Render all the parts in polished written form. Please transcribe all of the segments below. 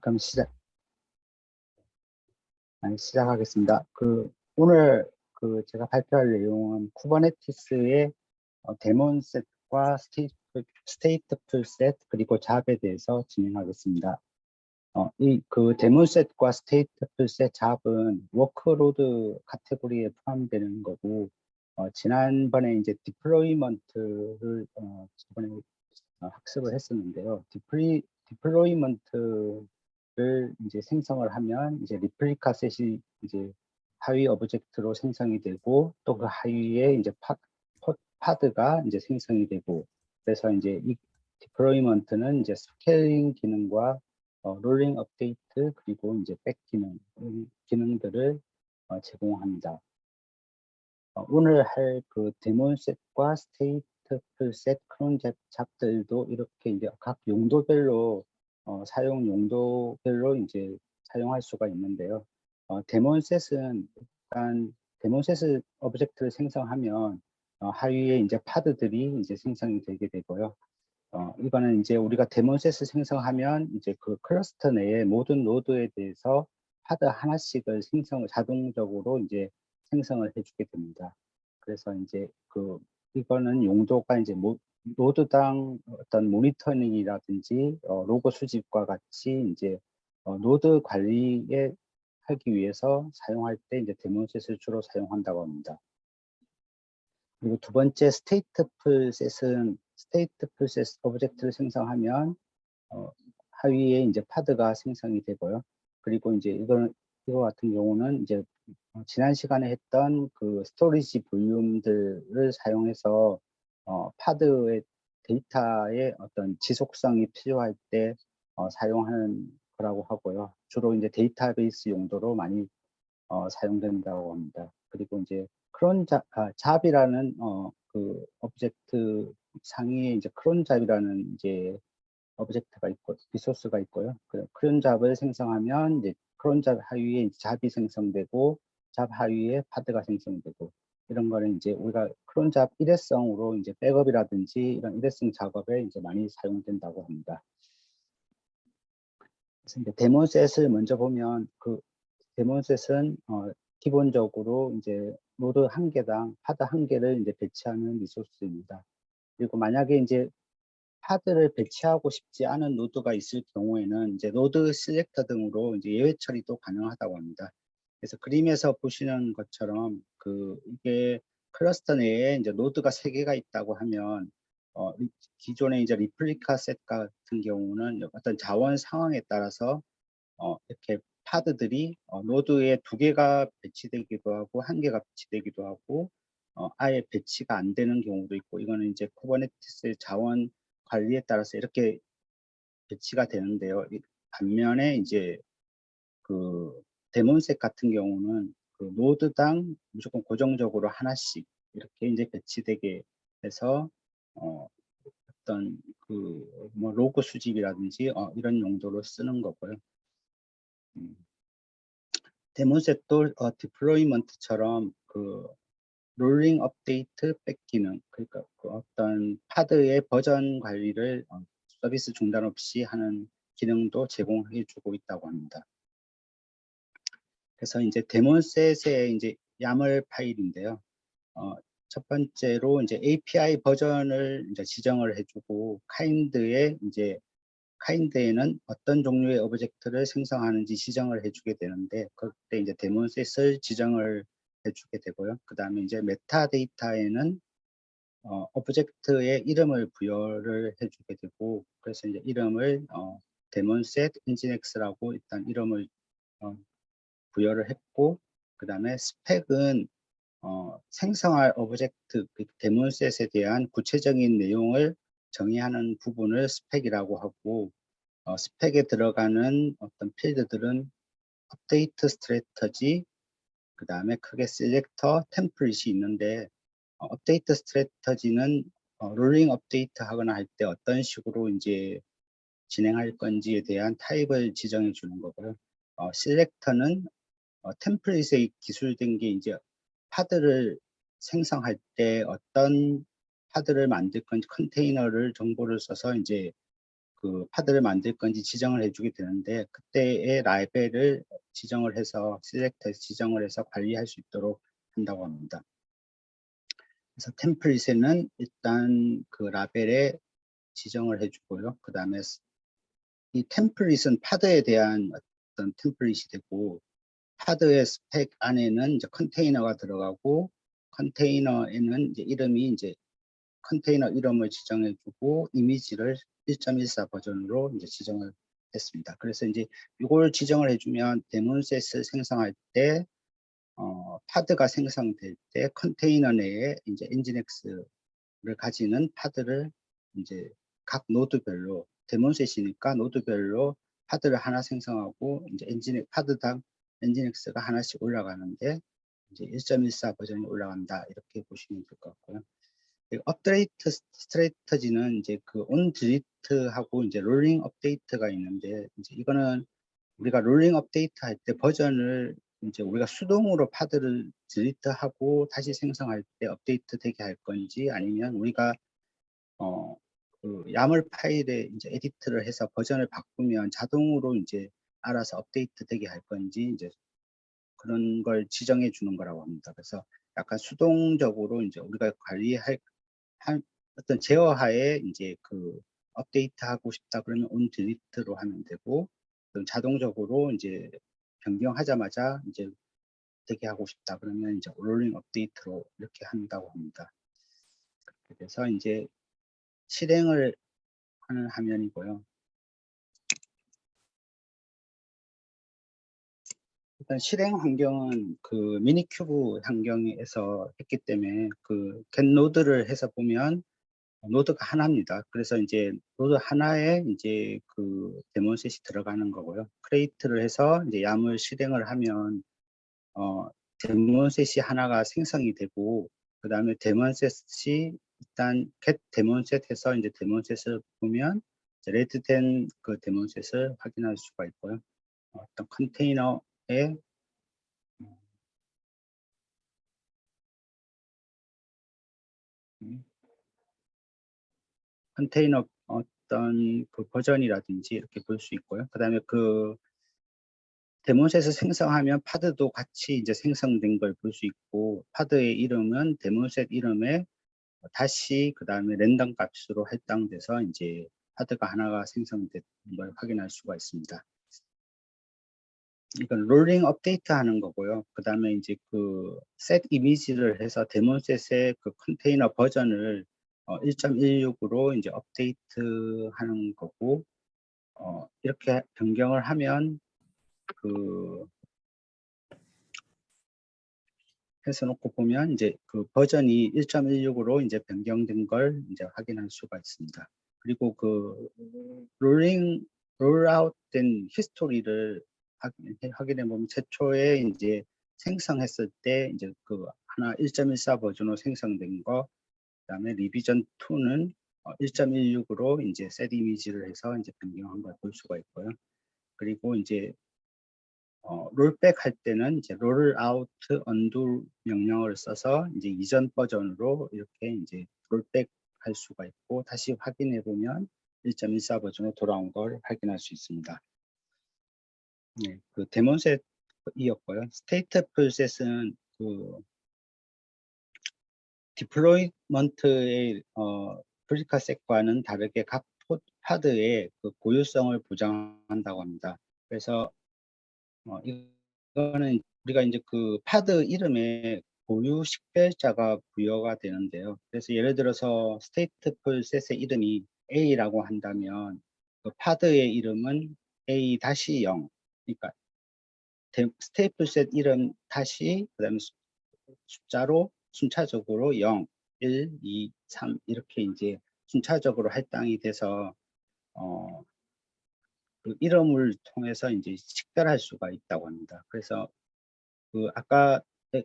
그럼 시작하겠습니다. 오늘 제가 발표할 내용은 쿠버네티스의 데몬 셋과 스테이트풀 셋 그리고 잡에 대해서 진행하겠습니다. 데몬 셋과 스테이트풀 셋 잡은 워크로드 카테고리에 포함되는 거고, 지난번에 이제 디플로이먼트를 저번에 학습을 했었는데요. 디플로이먼트를 이제 생성을 하면 이제 리플리카 셋이 이제 하위 오브젝트로 생성이 되고, 또 그 하위에 이제 파드가 이제 생성이 되고, 그래서 이제 이 디플로이먼트는 이제 스케일링 기능과 롤링 업데이트 그리고 이제 백 기능들을 제공합니다. 오늘 할 데몬 셋과 스테이트풀 셋 크론 잡들도 이렇게 이제 각 용도별로 사용 용도별로 이제 사용할 수가 있는데요. 데몬 셋은 일단 데몬 셋 오브젝트를 생성하면 하위에 이제 파드들이 이제 생성이 되게 되고요. 이거는 이제 우리가 데몬 셋을 생성하면 이제 그 클러스터 내에 모든 노드에 대해서 파드 하나씩을 자동적으로 이제 생성을 해주게 됩니다. 그래서 이제 이거는 용도가 이제 노드당 어떤 모니터링이라든지 로고 수집과 같이 이제 노드 관리에 하기 위해서 사용할 때 이제 데몬셋을 주로 사용한다고 합니다. 그리고 두 번째 스테이트풀 셋은 스테이트풀 셋 오브젝트를 생성하면 하위에 이제 파드가 생성이 되고요. 그리고 이제 이거 같은 경우는 이제 지난 시간에 했던 그 스토리지 볼륨들을 사용해서 파드의 데이터의 어떤 지속성이 필요할 때 사용하는 거라고 하고요. 주로 이제 데이터베이스 용도로 많이 사용된다고 합니다. 그리고 이제 잡이라는 그 오브젝트 상위에 이제 크론 잡이라는 이제 오브젝트가 있고 리소스가 있고요. 크론 잡을 생성하면 이제 크론 잡 하위에 잡이 생성되고 잡 하위에 파드가 생성되고, 이런 거는 이제 우리가 크론 잡 일회성으로 이제 백업이라든지 이런 일회성 작업에 이제 많이 사용된다고 합니다. 그래서 이제 데몬셋을 먼저 보면 데몬셋은 기본적으로 이제 노드 한 개당 파드 한 개를 이제 배치하는 리소스입니다. 그리고 만약에 이제 파드를 배치하고 싶지 않은 노드가 있을 경우에는 이제 노드 셀렉터 등으로 이제 예외 처리도 가능하다고 합니다. 그래서 그림에서 보시는 것처럼 이게 클러스터 내에 이제 노드가 3개가 있다고 하면 기존의 이제 리플리카 셋 같은 경우는 어떤 자원 상황에 따라서 이렇게 파드들이 노드에 2개가 배치되기도 하고 1개가 배치되기도 하고 아예 배치가 안 되는 경우도 있고, 이거는 이제 쿠버네티스 자원 관리에 따라서 이렇게 배치가 되는데요. 반면에 이제 데몬셋 같은 경우는 노드당 무조건 고정적으로 하나씩 이렇게 이제 배치되게 해서 어떤 뭐 로고 수집이라든지 이런 용도로 쓰는 거고요. 데몬셋도 디플로이먼트처럼 롤링 업데이트 백 기능, 그러니까 어떤 파드의 버전 관리를 서비스 중단 없이 하는 기능도 제공해 주고 있다고 합니다. 그래서 이제 데몬셋의 이제 야물 파일인데요. 첫 번째로 이제 API 버전을 이제 지정을 해주고, 카인드에는 어떤 종류의 오브젝트를 생성하는지 지정을 해주게 되는데, 그때 이제 데몬셋을 지정을 해주게 되고요. 그 다음에 이제 메타데이터에는 오브젝트의 이름을 부여를 해주게 되고, 그래서 이제 이름을 데몬셋 엔진엑스라고 일단 이름을 부여를 했고, 그 다음에 스펙은 생성할 오브젝트 데몬셋에 대한 구체적인 내용을 정의하는 부분을 스펙이라고 하고, 스펙에 들어가는 어떤 필드들은 업데이트 스트래터지, 그 다음에 크게 셀렉터, 템플릿이 있는데, 업데이트 스트래터지는 롤링 업데이트 하거나 할 때 어떤 식으로 이제 진행할 건지에 대한 타입을 지정해 주는 거고요. 셀렉터는 템플릿에 기술된 게 이제 파드를 생성할 때 어떤 파드를 만들 건지 컨테이너를 정보를 써서 이제 그 파드를 만들 건지 지정을 해주게 되는데 그때의 라벨을 지정을 해서 셀렉트해서 지정을 해서 관리할 수 있도록 한다고 합니다. 그래서 템플릿에는 일단 그 라벨에 지정을 해주고요. 그 다음에 이 템플릿은 파드에 대한 어떤 템플릿이 되고 파드의 스펙 안에는 이제 컨테이너가 들어가고 컨테이너에는 이제 이름이 이제 컨테이너 이름을 지정해주고 이미지를 1.14 버전으로 이제 지정을 했습니다. 그래서 이제 이걸 지정을 해주면 데몬셋을 생성할 때 파드가 생성될 때 컨테이너 내에 이제 엔진엑스를 가지는 파드를 이제 각 노드별로 데몬셋이니까 노드별로 파드를 하나 생성하고 이제 파드당 엔진엑스가 하나씩 올라가는데 이제 1.14 버전이 올라간다 이렇게 보시면 될 것 같고요. 업데이트 스트래터지는 이제 그 온 딜리트하고 이제 롤링 업데이트가 있는데 이제 이거는 우리가 롤링 업데이트 할 때 버전을 이제 우리가 수동으로 파드를 딜리트하고 다시 생성할 때 업데이트 되게 할 건지 아니면 우리가 그 야물 파일에 이제 에디트를 해서 버전을 바꾸면 자동으로 이제 알아서 업데이트 되게 할 건지 이제 그런 걸 지정해 주는 거라고 합니다. 그래서 약간 수동적으로 이제 우리가 관리할 어떤 제어하에 이제 그 업데이트 하고 싶다 그러면 온 딜리트로 하면 되고 자동적으로 이제 변경하자마자 이제 되게 하고 싶다 그러면 이제 롤링 업데이트로 이렇게 한다고 합니다. 그래서 이제 실행을 하는 화면이고요. 일단 실행 환경은 그 미니큐브 환경에서 했기 때문에 그 겟노드를 해서 보면 노드가 하나입니다. 그래서 이제 노드 하나에 이제 그 데몬셋이 들어가는 거고요. 크레이트를 해서 이제 YAML 실행을 하면 데몬셋이 하나가 생성이 되고 그 다음에 데몬셋이 일단 get 데몬셋 해서 이제 데몬셋을 보면 레드된 그 데몬셋을 확인할 수가 있고요. 어떤 컨테이너에 컨테이너 어떤 그 버전이라든지 이렇게 볼 수 있고요. 그 다음에 그 데몬셋을 생성하면 파드도 같이 이제 생성된 걸 볼 수 있고 파드의 이름은 데몬셋 이름에 다시 그 다음에 랜덤 값으로 할당돼서 이제 파드가 하나가 생성된 걸 확인할 수가 있습니다. 이건 롤링 업데이트 하는 거고요. 그 다음에 이제 그 셋 이미지를 해서 데몬셋의 그 컨테이너 버전을 1.16으로 이제 업데이트 하는 거고 이렇게 변경을 하면 그 해서 놓고 보면 이제 그 버전이 1.16으로 이제 변경된 걸 이제 확인할 수가 있습니다. 그리고 그 롤아웃 된 히스토리를 확인해 보면 최초에 이제 생성했을 때 이제 그 하나 1.14 버전으로 생성된 거, 그다음에 리비전 2는 1.16으로 이제 셋 이미지를 해서 이제 변경한 걸 볼 수가 있고요. 그리고 이제 롤백 할 때는 이제 롤아웃 언두 명령을 써서 이제 이전 버전으로 이렇게 이제 롤백 할 수가 있고 다시 확인해 보면 1.14 버전으로 돌아온 걸 확인할 수 있습니다. 네, 그 데몬셋이었고요. 스테이트 풀셋은 그 디플로이먼트의 프리카셋과는 다르게 각 파드의 그 고유성을 보장한다고 합니다. 그래서 이거는 우리가 이제 그 파드 이름에 고유 식별자가 부여가 되는데요. 그래서 예를 들어서 스테이트 풀셋의 이름이 A라고 한다면 그 파드의 이름은 A-0 그러니까 스테이플셋 이름 다시 그다음에 숫자로 순차적으로 0, 1, 2, 3 이렇게 이제 순차적으로 할당이 돼서 그 이름을 통해서 이제 식별할 수가 있다고 합니다. 그래서 그 아까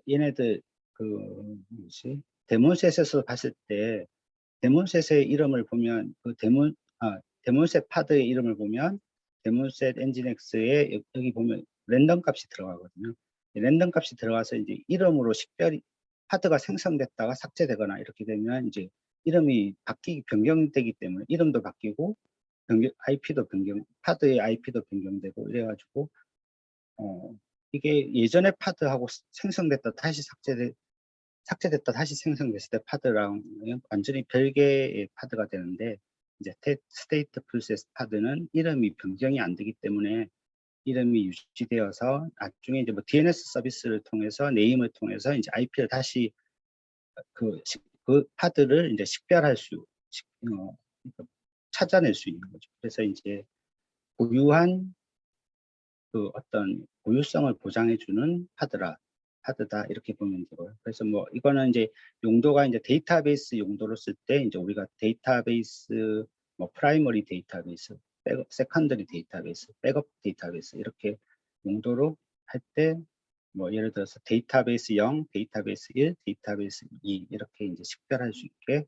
얘네들 그 뭐지 데몬셋에서 봤을 때 데몬셋의 이름을 보면 그 데몬셋 파드의 이름을 보면 데몬셋 엔진엑스에 여기 보면 랜덤 값이 들어가거든요. 랜덤 값이 들어가서 이제 이름으로 식별이 파드가 생성됐다가 삭제되거나 이렇게 되면 이제 이름이 변경되기 때문에 이름도 바뀌고 IP도 파드의 IP도 변경되고 이래가지고 이게 예전에 파드하고 생성됐다 다시 삭제됐다 다시 생성됐을 때 파드랑 완전히 별개의 파드가 되는데, 이제 스테이트 프로세스 파드는 이름이 변경이 안 되기 때문에 이름이 유지되어서 나중에 이제 뭐 DNS 서비스를 통해서 네임을 통해서 이제 IP를 다시 그 파드를 이제 식별할 찾아낼 수 있는 거죠. 그래서 이제 고유한 그 어떤 고유성을 보장해주는 파드다 이렇게 보면 되고요. 그래서 뭐 이거는 이제 용도가 이제 데이터베이스 용도로 쓸 때 이제 우리가 데이터베이스 뭐 프라이머리 데이터베이스, 세컨더리 데이터베이스, 백업 데이터베이스 이렇게 용도로 할 때 뭐 예를 들어서 데이터베이스 0, 데이터베이스 1, 데이터베이스 2 이렇게 이제 식별할 수 있게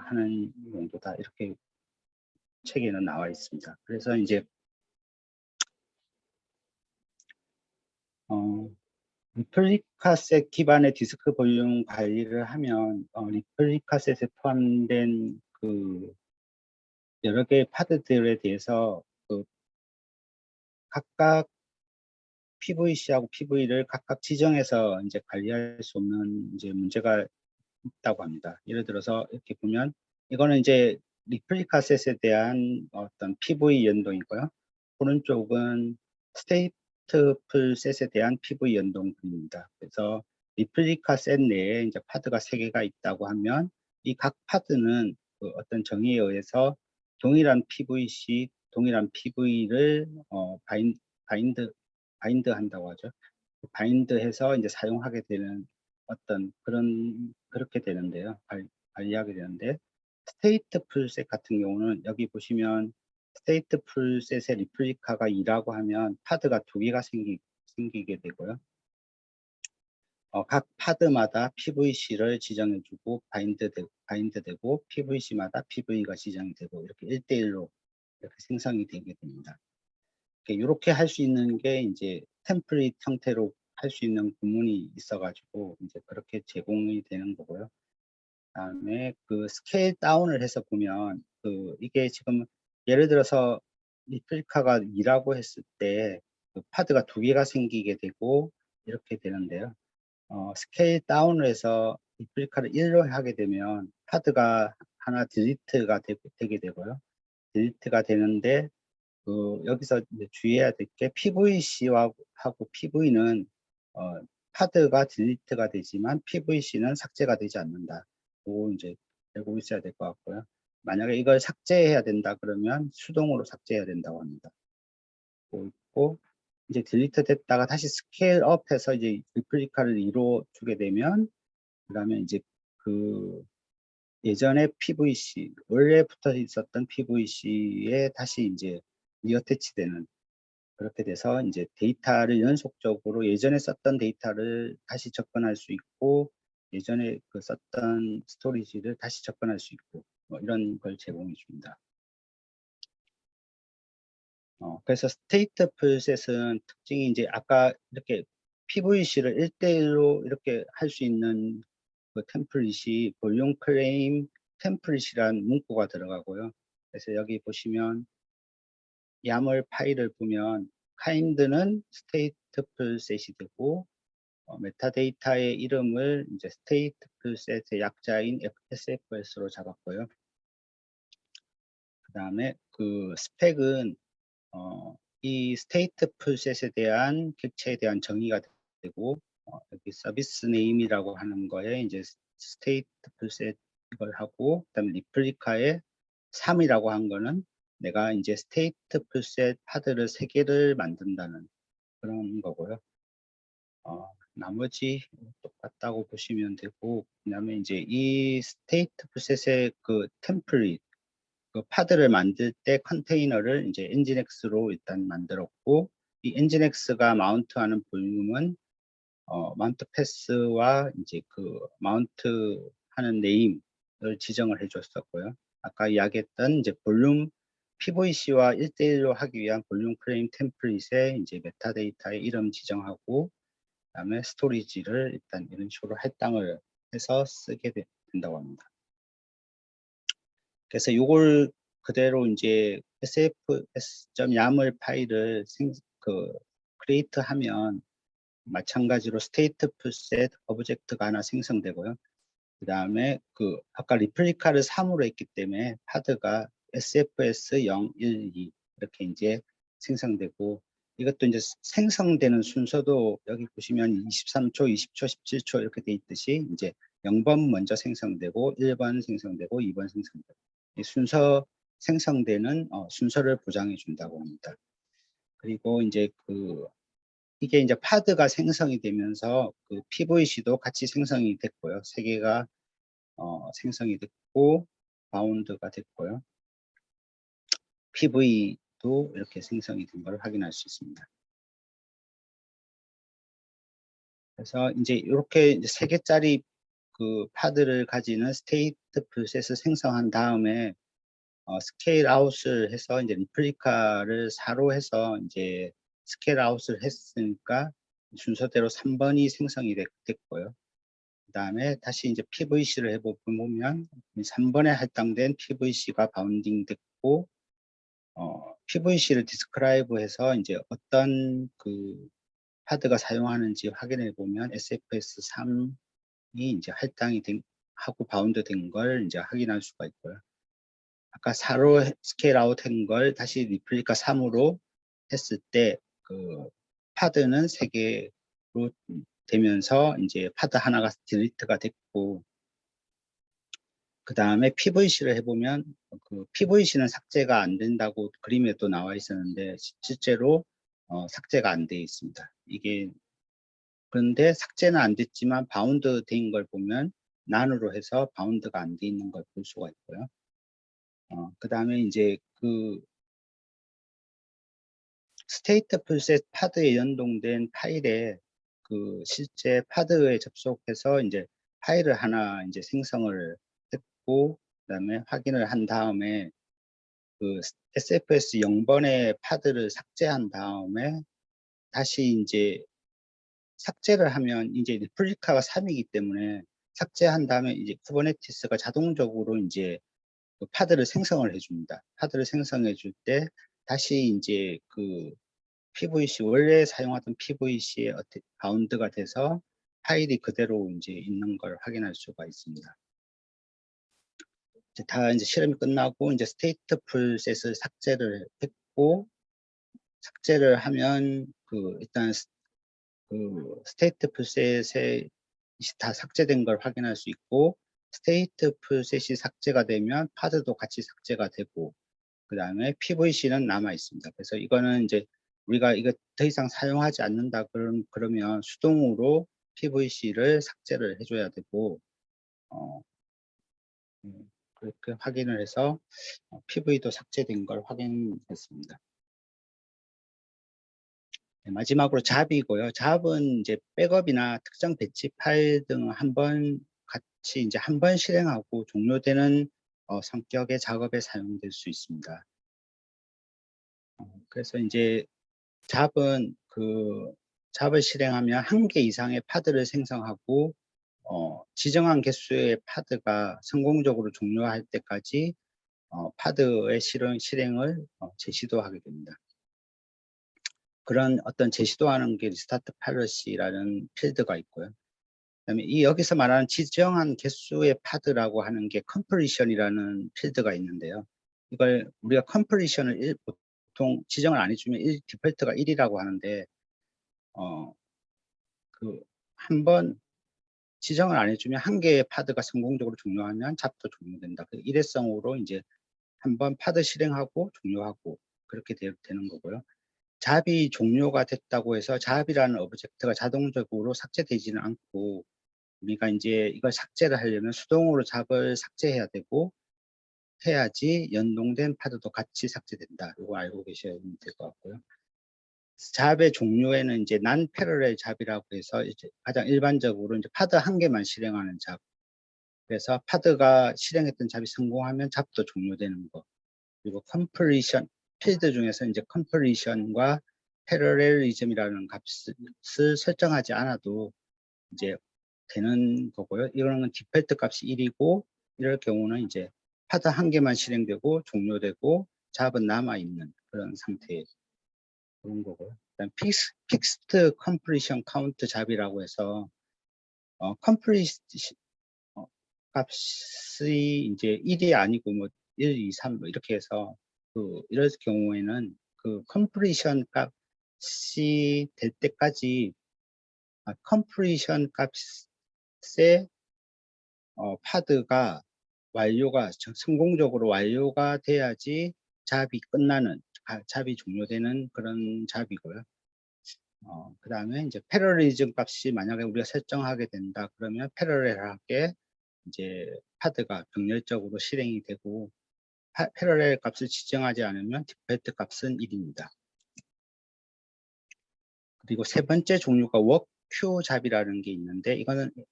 하는 용도다 이렇게 책에는 나와 있습니다. 그래서 이제 리플리카셋 기반의 디스크 볼륨 관리를 하면 리플리카셋에 포함된 그 여러 개의 파드들에 대해서 그 각각 PVC하고 PV를 각각 지정해서 이제 관리할 수 없는 이제 문제가 있다고 합니다. 예를 들어서 이렇게 보면 이거는 이제 리플리카셋에 대한 어떤 PV 연동이고요. 오른쪽은 스테이트풀 셋에 대한 PV 연동 그림입니다. 그래서 리플리카 셋 내에 이제 파드가 3개가 있다고 하면 이 각 파드는 그 어떤 정의에 의해서 동일한 PVC, 동일한 PV를 바인드 한다고 하죠. 바인드해서 이제 사용하게 되는 어떤 그렇게 되는데요. 관리하게 되는데, 스테이트 풀셋 같은 경우는 여기 보시면 스테이트 풀셋의 리플리카가 2라고 하면 파드가 2개가 생기게 되고요. 각 파드마다 PVC를 지정해주고 바인드되고 PVC마다 PV가 지정이 되고 이렇게 1대1로 이렇게 생성이 되게 됩니다. 이렇게 할 수 있는 게 이제 템플릿 형태로 할 수 있는 구문이 있어가지고 이제 그렇게 제공이 되는 거고요. 그다음에 그 스케일 다운을 해서 보면 이게 지금 예를 들어서 리플리카가 2라고 했을 때 그 파드가 2개가 생기게 되고 이렇게 되는데요. 스케일 다운을 해서 리플리카를 1로 하게 되면 파드가 하나 딜리트가 되게 되고요. 딜리트가 되는데 여기서 이제 주의해야 될 게 PVC하고 PV는 파드가 딜리트가 되지만 PVC는 삭제가 되지 않는다. 그거 이제 알고 있어야 될 것 같고요. 만약에 이걸 삭제해야 된다 그러면 수동으로 삭제해야 된다고 합니다. 있고 이제 딜리트 됐다가 다시 스케일업 해서 이제 리플리카를 이루어 주게 되면 그다음에 이제 그 예전에 PVC 원래 붙어 있었던 PVC에 다시 이제 리어태치되는 그렇게 돼서 이제 데이터를 연속적으로 예전에 썼던 데이터를 다시 접근할 수 있고 예전에 썼던 스토리지를 다시 접근할 수 있고 뭐 이런 걸 제공해 줍니다. 그래서 스테이트 풀셋은 특징이 이제 아까 이렇게 PVC를 1대1로 이렇게 할 수 있는 그 템플릿이 볼륨 클레임 템플릿이란 문구가 들어가고요. 그래서 여기 보시면 YAML 파일을 보면 kind는 스테이트 풀셋이 되고 메타데이터의 이름을 이제 스테이트 풀셋의 약자인 SFS로 잡았고요. 그 다음에 그 스펙은 이 스테이트 풀셋에 대한 객체에 대한 정의가 되고 여기 서비스 네임이라고 하는 거에 이제 스테이트 풀셋 이걸 하고 그다음에 리플리카에 3이라고 한 거는 내가 이제 스테이트 풀셋 파드를 3개를 만든다는 그런 거고요. 나머지 똑같다고 보시면 되고 그다음에 이제 이 스테이트 풀셋의 그 템플릿 그 파드를 만들 때 컨테이너를 이제 엔진엑스로 일단 만들었고 이 엔진엑스가 마운트하는 볼륨은 마운트 패스와 이제 그 마운트 하는 네임을 지정을 해줬었고요. 아까 이야기했던 이제 볼륨 PVC와 1대1로 하기 위한 볼륨 클레임 템플릿에 이제 메타데이터의 이름 지정하고 그다음에 스토리지를 일단 이런 식으로 할당을 해서 쓰게 된다고 합니다. 그래서 이걸 그대로 이제 sfs.yaml 파일을 create 하면 마찬가지로 statefulset 오브젝트가 하나 생성되고요. 그 다음에 아까 리플리카를 3으로 했기 때문에 파드가 sfs 0, 1, 2 이렇게 이제 생성되고, 이것도 이제 생성되는 순서도 여기 보시면 23초, 20초, 17초 이렇게 돼 있듯이 이제 0번 먼저 생성되고 1번 생성되고 2번 생성되고, 이 순서 생성되는 순서를 보장해 준다고 합니다. 그리고 이제 이게 이제 파드가 생성이 되면서 PVC도 같이 생성이 됐고요. 세 개가 생성이 됐고 바운드가 됐고요. PV도 이렇게 생성이 된 걸 확인할 수 있습니다. 그래서 이제 이렇게 이제 3개짜리 파드를 가지는 스테이트 프로세스 생성한 다음에 스케일 아웃을 해서 이제 리플리카를 4로 해서 이제 스케일 아웃을 했으니까 순서대로 3번이 생성이 됐고요. 그 다음에 다시 이제 PVC를 해보면 3번에 할당된 PVC가 바운딩 됐고, PVC를 디스크라이브 해서 이제 어떤 파드가 사용하는지 확인해 보면 SFS 3이 이제 할당이 하고 바운드 된 걸 이제 확인할 수가 있고요. 아까 4로 스케일 아웃 한 걸 다시 리플리카 3으로 했을 때 파드는 3개로 되면서 이제 파드 하나가 딜리트가 됐고, 그 다음에 PVC를 해보면 PVC는 삭제가 안 된다고 그림에 또 나와 있었는데 실제로 삭제가 안 되어 있습니다. 그런데 삭제는 안 됐지만 바운드 된 걸 보면 난으로 해서 바운드가 안 돼 있는 걸 볼 수가 있고요. 그 다음에 이제 스테이트 풀셋 파드에 연동된 파일에 실제 파드에 접속해서 이제 파일을 하나 이제 생성을 했고, 그다음에 확인을 한 다음에 SFS 0번의 파드를 삭제한 다음에 다시 이제 삭제를 하면 이제 리플리카가 3이기 때문에 삭제한 다음에 이제 쿠버네티스가 자동적으로 이제 파드를 생성을 해줍니다. 파드를 생성해 줄 때 다시 이제 PVC 원래 사용하던 PVC의 바운드가 돼서 파일이 그대로 이제 있는 걸 확인할 수가 있습니다. 이제 다 이제 실험이 끝나고 이제 스테이트 풀셋을 삭제를 했고, 삭제를 하면 일단 스테이트 풀셋이 다 삭제된 걸 확인할 수 있고, 스테이트 풀셋이 삭제가 되면 파드도 같이 삭제가 되고, 그 다음에 PVC는 남아 있습니다. 그래서 이거는 이제 우리가 이거 더 이상 사용하지 않는다 그러면 수동으로 PVC를 삭제를 해줘야 되고, 그렇게 확인을 해서 PV도 삭제된 걸 확인했습니다. 네, 마지막으로 잡이고요. 잡은 이제 백업이나 특정 배치 파일 등 같이 이제 한 번 실행하고 종료되는 성격의 작업에 사용될 수 있습니다. 그래서 이제 잡을 실행하면 1개 이상의 파드를 생성하고 지정한 개수의 파드가 성공적으로 종료할 때까지 파드의 실행을 재시도하게 됩니다. 그런 어떤 재시도하는 게 리스타트 파일럿이라는 필드가 있고요. 그다음에 여기서 말하는 지정한 개수의 파드라고 하는 게 컴플리션이라는 필드가 있는데요. 이걸 우리가 컴플리션을 보통 지정을 안 해주면 디폴트가 1이라고 하는데, 한번 지정을 안 해주면 1개의 파드가 성공적으로 종료하면 잡도 종료된다. 일회성으로 이제 한번 파드 실행하고 종료하고 그렇게 되는 거고요. 잡이 종료가 됐다고 해서 잡이라는 오브젝트가 자동적으로 삭제되지는 않고, 우리가 이제 이걸 삭제를 하려면 수동으로 잡을 삭제해야 되고, 해야지 연동된 파드도 같이 삭제된다. 이거 알고 계셔야 될 것 같고요. 잡의 종류에는 이제 난 패러렐 잡이라고 해서 이제 가장 일반적으로 이제 파드 1개만 실행하는 잡. 그래서 파드가 실행했던 잡이 성공하면 잡도 종료되는 거. 그리고 컴플리션 필드 중에서 이제 컴플리션과 패러렐리즘이라는 값을 설정하지 않아도 이제 되는 거고요. 이거는 디폴트 값이 1이고, 이럴 경우는 이제 파드 한 개만 실행되고 종료되고 잡은 남아있는 그런 상태의 그런 거고요. 그다음 픽스트 컴플리션 카운트 잡이라고 해서 컴플리션 값이 이제 1이 아니고 뭐 1, 2, 3 뭐 이렇게 해서 이럴 경우에는 그 컴플리션 값이 될 때까지 컴플리션 값의 파드가 성공적으로 완료가 돼야지 잡이 끝나는, 잡이 종료되는 그런 잡이고요. 그 다음에 이제 패러리즘 값이 만약에 우리가 설정하게 된다 그러면 패러렐하게 이제 파드가 병렬적으로 실행이 되고, 패러렐 값을 지정하지 않으면 디폴트 값은 1입니다. 그리고 세 번째 종류가 워큐 잡이라는 게 있는데,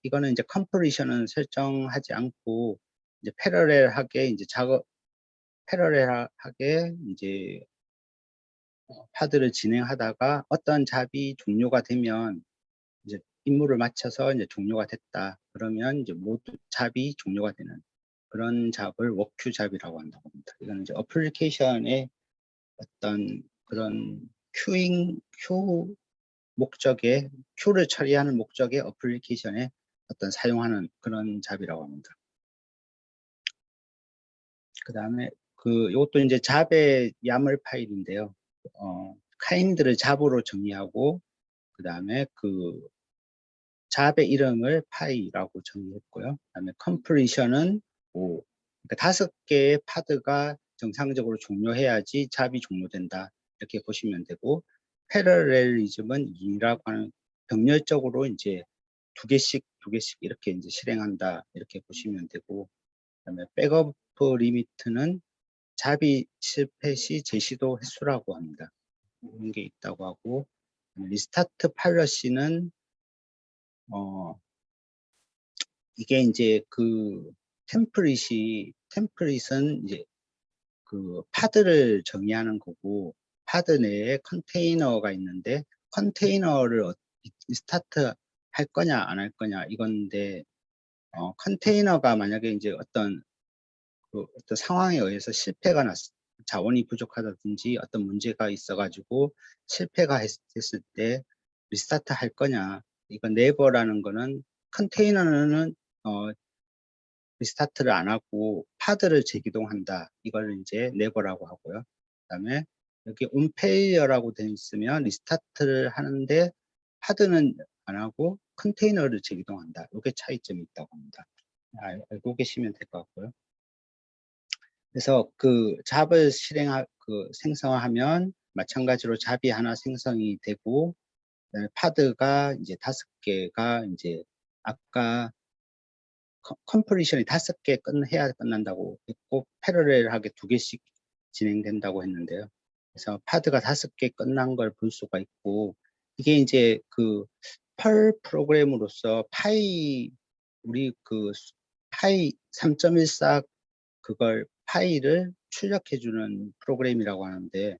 이거는 이제 컴플리션은 설정하지 않고 이제 패러렐하게 이제 패러렐하게 이제 파드를 진행하다가 어떤 잡이 종료가 되면 이제 임무를 마쳐서 이제 종료가 됐다 그러면 이제 모두 잡이 종료가 되는 그런 잡을 워큐 잡이라고 한다고 합니다. 이거는 이제 어플리케이션의 어떤 그런 큐 목적의, 큐를 처리하는 목적의 어플리케이션에 어떤 사용하는 그런 잡이라고 합니다. 그 다음에 이것도 이제 잡의 야물 파일인데요. 카인드를 잡으로 정의하고, 그 다음에 잡의 이름을 파이라고 정의했고요. 그 다음에 컴플리션은 5. 그러니까 5개의 파드가 정상적으로 종료해야지 잡이 종료된다. 이렇게 보시면 되고, 패러렐리즘은 2라고 하는 병렬적으로 이제 두 개씩 이렇게 이제 실행한다. 이렇게 보시면 되고, 그다음에 백업 리미트는 잡이 실패 시 제시도 횟수라고 합니다. 이런 게 있다고 하고, 리스타트 팔러시는 이게 이제 템플릿은 이제 파드를 정의하는 거고, 파드 내에 컨테이너가 있는데, 컨테이너를 스타트 할 거냐 안 할 거냐 이건데, 컨테이너가 만약에 이제 어떤 상황에 의해서 실패가 자원이 부족하다든지 어떤 문제가 있어가지고 실패가 했을 때 리스타트 할 거냐, 이건 네버라는 거는 컨테이너는 리스타트를 안 하고 파드를 재기동한다. 이걸 이제 네버라고 하고요. 그다음에 여기 온페일러라고 되어 있으면 리스타트를 하는데 파드는 안 하고 컨테이너를 재기동한다. 이게 차이점이 있다고 합니다. 알고 계시면 될 것 같고요. 그래서 잡을 생성하면 마찬가지로 잡이 하나 생성이 되고, 그다음에 파드가 이제 5개가 이제 아까 컴플리션이 5개 해야 끝난다고 했고, 패러렐하게 2개씩 진행된다고 했는데요. 그래서 파드가 5개 끝난 걸 볼 수가 있고, 이게 이제 펄 프로그램으로서 우리 파이 3.14 그걸 파일을 출력해주는 프로그램이라고 하는데,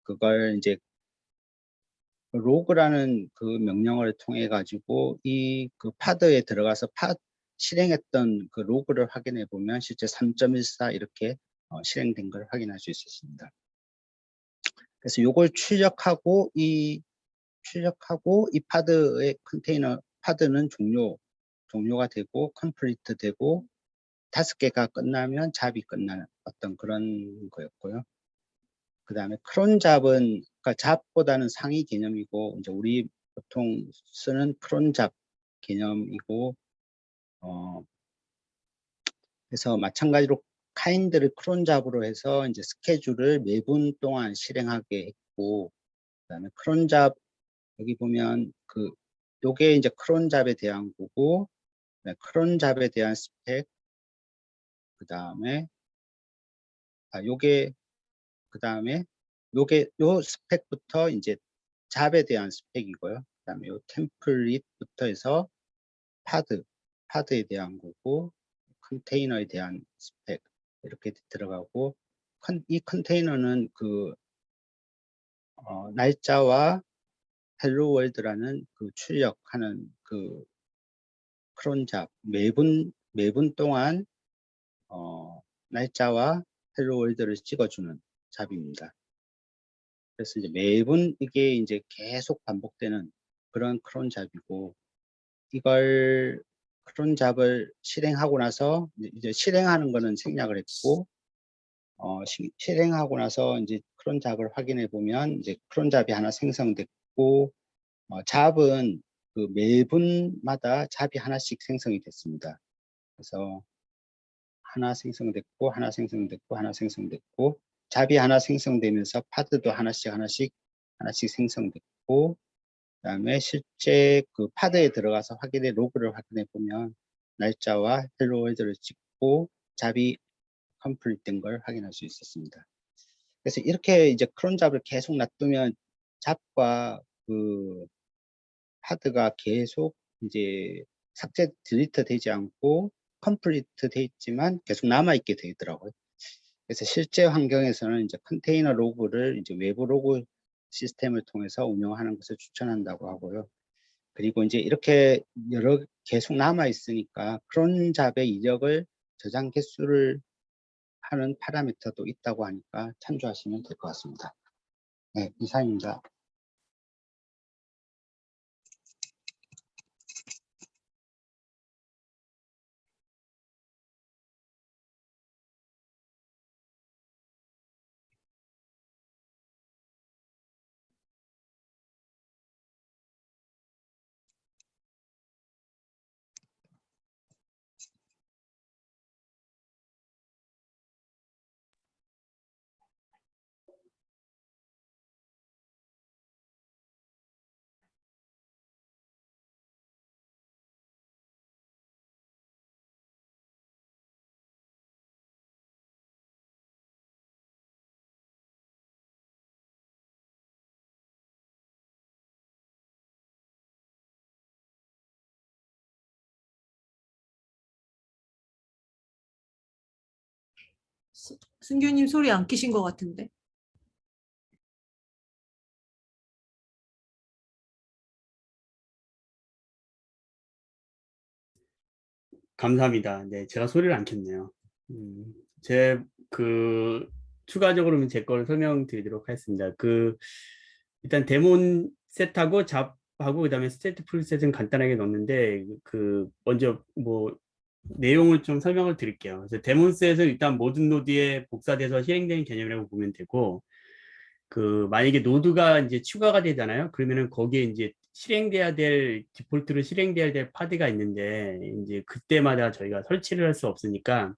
그걸 이제 로그라는 명령어를 통해 가지고 파드에 들어가서 실행했던 로그를 확인해 보면 실제 3.14 이렇게 실행된 걸 확인할 수 있었습니다. 그래서 이걸 출력하고 이 파드의 파드는 종료가 되고 컴플리트 되고 5개가 끝나면 잡이 끝나는 어떤 그런 거였고요. 그 다음에 크론 잡은, 그러니까 잡보다는 상위 개념이고, 이제 우리 보통 쓰는 크론 잡 개념이고, 그래서 마찬가지로 카인드를 크론 잡으로 해서 이제 스케줄을 매분 동안 실행하게 했고, 그 다음에 크론 잡, 여기 보면 요게 이제 크론 잡에 대한 거고, 크론 잡에 대한 스펙, 그 다음에, 요 스펙부터 이제 잡에 대한 스펙이고요. 그 다음에 요 템플릿부터 해서 파드에 대한 거고, 컨테이너에 대한 스펙, 이렇게 들어가고, 이 컨테이너는 날짜와 헬로 월드라는 출력하는 크론 잡, 매분 동안, 날짜와 헬로 월드를 찍어주는 잡입니다. 그래서 이제 매번 이게 이제 계속 반복되는 그런 크론 잡이고, 이걸 크론 잡을 실행하고 나서 이제 실행하는 거는 생략을 했고, 실행하고 나서 이제 크론 잡을 확인해 보면 이제 크론 잡이 하나 생성됐고, 잡은 그 매분마다 잡이 하나씩 생성이 됐습니다. 그래서 하나 생성됐고, 하나 생성됐고, 하나 생성됐고, 잡이 하나 생성되면서 파드도 하나씩 생성됐고, 그다음에 실제 그 파드에 들어가서 로그를 확인해 보면 날짜와 헬로 월드를 찍고 잡이 컴플리트 된 걸 확인할 수 있었습니다. 그래서 이렇게 이제 크론 잡을 계속 놔두면 잡과 그 파드가 계속 이제 딜리트 되지 않고 컴플리트 돼 있지만 계속 남아 있게 되어 있더라고요. 그래서 실제 환경에서는 이제 컨테이너 로그를 이제 외부 로그 시스템을 통해서 운영하는 것을 추천한다고 하고요. 그리고 이제 이렇게 계속 남아 있으니까 크론 잡의 이력을 저장 개수를 하는 파라미터도 있다고 하니까 참조하시면 될 것 같습니다. 네, 이상입니다. 승규님 소리 안 끼신 것 같은데. 감사합니다. 네, 제가 소리를 안 켰네요. 추가적으로 제 거를 설명드리도록 하겠습니다. 일단 데몬 셋하고 잡하고 그다음에 스테이트 풀 셋은 간단하게 넣었는데 먼저 내용을 좀 설명을 드릴게요. 그래서 데몬 셋은 일단 모든 노드에 복사돼서 실행되는 개념이라고 보면 되고, 만약에 노드가 이제 추가가 되잖아요. 그러면은 거기에 이제 디폴트로 실행돼야 될 파드가 있는데, 이제 그때마다 저희가 설치를 할 수 없으니까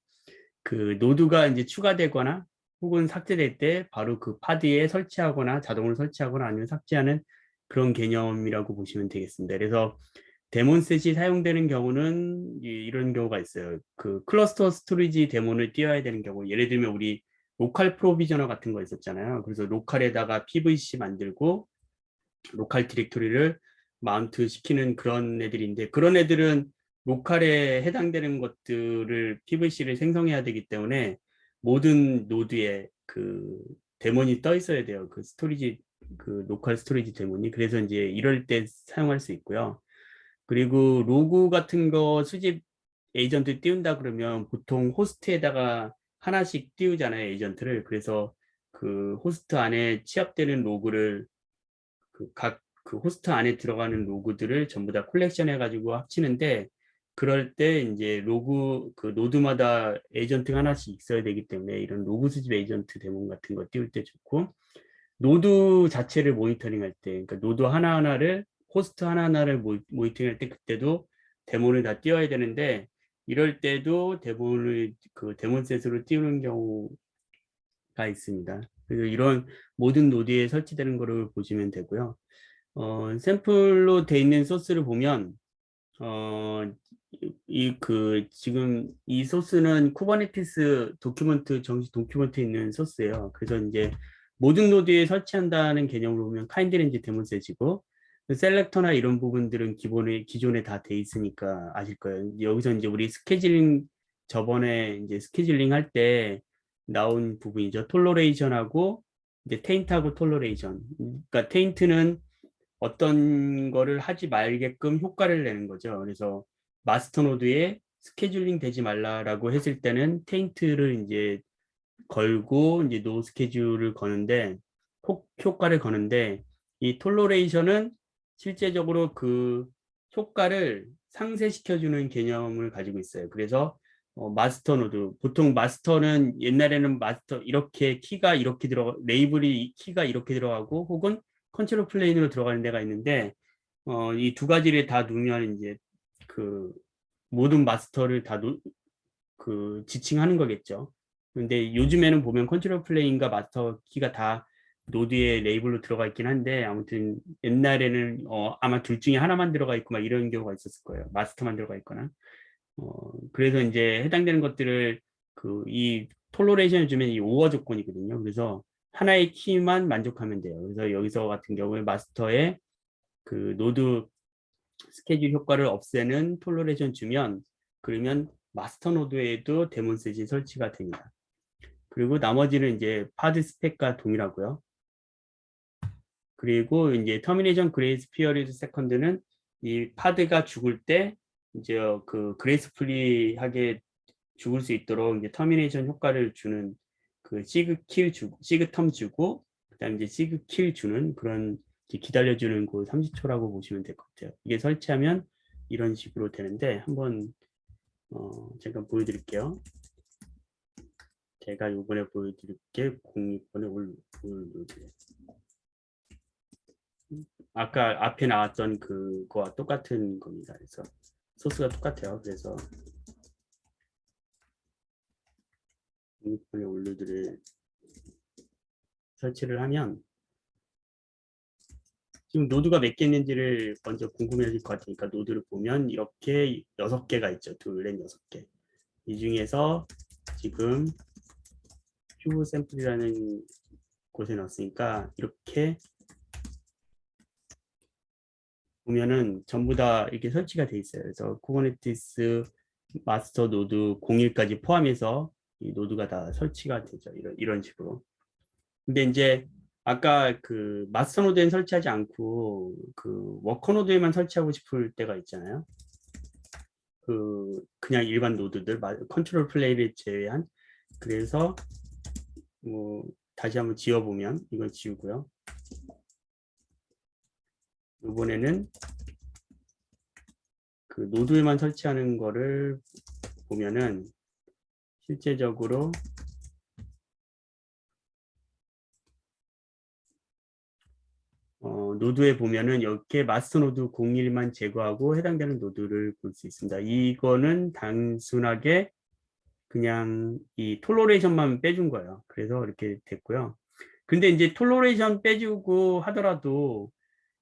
노드가 이제 추가되거나 혹은 삭제될 때 바로 그 파드에 설치하거나 자동으로 설치하거나 아니면 삭제하는 그런 개념이라고 보시면 되겠습니다. 그래서 데몬셋이 사용되는 경우는 이런 경우가 있어요. 클러스터 스토리지 데몬을 띄워야 되는 경우, 예를 들면 우리 로컬 프로비저너 같은 거 있었잖아요. 그래서 로컬에다가 PVC 만들고 로컬 디렉토리를 마운트 시키는 그런 애들인데, 그런 애들은 로컬에 해당되는 것들을 PVC를 생성해야 되기 때문에 모든 노드에 데몬이 떠 있어야 돼요. 로컬 스토리지 데몬이. 그래서 이제 이럴 때 사용할 수 있고요. 그리고 로그 같은 거 수집 에이전트 띄운다 그러면 보통 호스트에다가 하나씩 띄우잖아요, 에이전트를. 그래서 호스트 안에 취합되는 로그를 각 호스트 안에 들어가는 로그들을 전부 다 콜렉션 해가지고 합치는데, 그럴 때 이제 노드마다 에이전트가 하나씩 있어야 되기 때문에 이런 로그 수집 에이전트 데몬 같은 거 띄울 때 좋고, 노드 자체를 모니터링 할 때, 그러니까 노드 하나하나를 호스트 하나하나를 모니터링 할 때 그때도 데몬을 다 띄워야 되는데, 이럴 때도 데몬 셋으로 띄우는 경우가 있습니다. 그래서 이런 모든 노드에 설치되는 거를 보시면 되고요. 샘플로 돼 있는 소스를 보면 지금 이 소스는 쿠버네티스 정식 도큐먼트에 있는 소스예요. 그래서 이제 모든 노드에 설치한다는 개념으로 보면 카인드렌지 데몬셋이고, 셀렉터나 이런 부분들은 기존에 다 돼 있으니까 아실 거예요. 여기서 이제 우리 저번에 이제 스케줄링 할 때 나온 부분이죠. 톨러레이션하고 이제 테인트하고 톨러레이션. 그러니까 테인트는 어떤 거를 하지 말게끔 효과를 내는 거죠. 그래서 마스터 노드에 스케줄링 되지 말라라고 했을 때는 테인트를 이제 걸고 이제 노 스케줄을 거는데 효과를 거는데 이 톨러레이션은 실제적으로 그 효과를 상쇄시켜주는 개념을 가지고 있어요. 그래서 마스터 노드 보통 마스터는 옛날에는 마스터 이렇게 키가 이렇게 들어 레이블이 키가 이렇게 들어가고 혹은 컨트롤 플레인으로 들어가는 데가 있는데 이 두 가지를 다 누르면 이제 그 모든 마스터를 다 지칭하는 거겠죠. 근데 요즘에는 보면 컨트롤 플레인과 마스터 키가 다 노드의 레이블로 들어가 있긴 한데 아무튼 옛날에는 아마 둘 중에 하나만 들어가 있고 막 이런 경우가 있었을 거예요. 마스터만 들어가 있거나. 그래서 이제 해당되는 것들을 이 톨러레이션을 주면 이 오어 조건이거든요. 그래서 하나의 키만 만족하면 돼요. 그래서 여기서 같은 경우에 마스터에 그 노드 스케줄 효과를 없애는 톨러레이션 주면 그러면 마스터 노드에도 데몬셋이 설치가 됩니다. 그리고 나머지는 이제 파드 스펙과 동일하고요. 그리고 이제 터미네이션 그레이스 피어리드 세컨드는 이 파드가 죽을 때 이제 그 그레이스풀리하게 죽을 수 있도록 이제 터미네이션 효과를 주는 그 시그 텀 주고 그다음에 이제 시그 킬 주는 그런 기다려주는 그 30초라고 보시면 될 것 같아요. 이게 설치하면 이런 식으로 되는데 한번 잠깐 보여드릴게요. 제가 이번에 보여드릴 게 06번의 올 아까 앞에 나왔던 그거와 똑같은 겁니다. 그래서 소스가 똑같아요. 그래서 06번의 올류들을 설치를 하면 지금 노드가 몇 개 있는지를 먼저 궁금해하실 것 같으니까 노드를 보면 이렇게 6개가 있죠. 둘, 넷, 6개. 이 중에서 지금 큐브 샘플이라는 곳에 넣었으니까 이렇게 보면은 전부 다 이렇게 설치가 돼 있어요. 그래서 쿠버네티스 마스터 노드 01까지 포함해서 이 노드가 다 설치가 되죠. 이런 식으로. 근데 이제 아까 그 마스터 노드엔 설치하지 않고 그 워커 노드에만 설치하고 싶을 때가 있잖아요. 그냥 일반 노드들 컨트롤 플레이를 제외한. 그래서 뭐 다시 한번 지워보면 이걸 지우고요. 이번에는 그 노드에만 설치하는 거를 보면은 실제적으로 노드에 보면은 이렇게 마스터 노드 01만 제거하고 해당되는 노드를 볼 수 있습니다. 이거는 단순하게 그냥 이 톨러레이션만 빼준 거예요. 그래서 이렇게 됐고요. 근데 이제 톨러레이션 빼주고 하더라도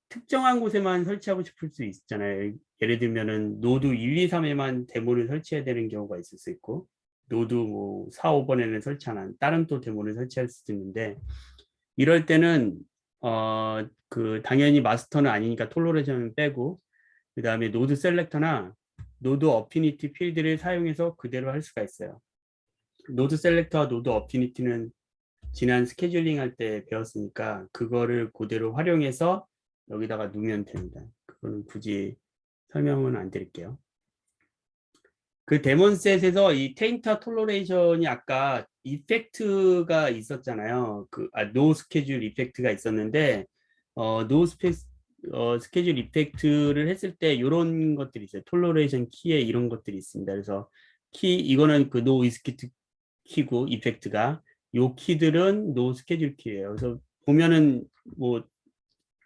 특정한 곳에만 설치하고 싶을 수 있잖아요. 예를 들면은 노드 1, 2, 3에만 데모를 설치해야 되는 경우가 있을 수 있고 노드 뭐 4, 5번에는 설치 안 한 다른 또 데모를 설치할 수도 있는데 이럴 때는 당연히 마스터는 아니니까 톨러레이션은 빼고 그 다음에 노드 셀렉터나 노드 어피니티 필드를 사용해서 그대로 할 수가 있어요. 노드 셀렉터와 노드 어피니티는 지난 스케줄링 할 때 배웠으니까 그거를 그대로 활용해서 여기다가 넣으면 됩니다. 그거는 굳이 설명은 안 드릴게요. 그 데몬셋에서 이 테인터 톨러레이션이 아까 이펙트가 있었잖아요. 노 스케줄 이펙트가 있었는데 스케줄 이펙트를 했을 때 이런 것들이 있어요. 톨러레이션 키에 이런 것들이 있습니다. 그래서 이거는 그 노 이스키트 키고 이펙트가 요 키들은 노 스케줄 키예요. 그래서 보면은 뭐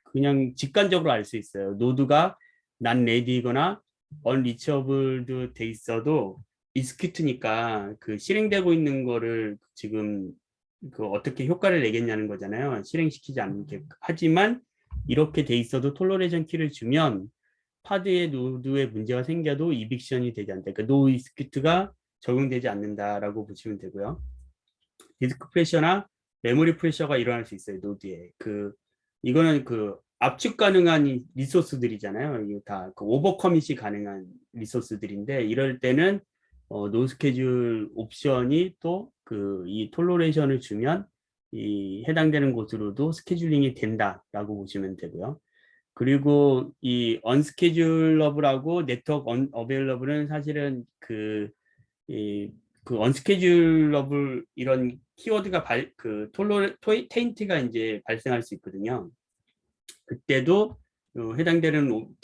그냥 직관적으로 알 수 있어요. 노드가 난 레디거나 언리처블도 돼 있어도 이스큐트니까 그 실행되고 있는 거를 지금 어떻게 효과를 내겠냐는 거잖아요. 실행시키지 않게. 하지만 이렇게 돼 있어도 톨러레이션 키를 주면 파드의 노드에 문제가 생겨도 이빅션이 되지 않다. 그러니까 노 이스큐트가 적용되지 않는다라고 보시면 되고요. 디스크 프레셔나 메모리 프레셔가 일어날 수 있어요. 노드에. 이거는 압축 가능한 리소스들이잖아요. 이거 다 오버커밋이 가능한 리소스들인데 이럴 때는 노 스케줄 옵션이 또 이 톨러레이션을 주면 이 해당되는 곳으로도 스케줄링이 된다라고 보시면 되고요. 그리고 이 unschedulable하고 network unavailable은 사실은 그 unschedulable 이런 키워드가 테인트가 이제 발생할 수 있거든요. 그때도 해당되는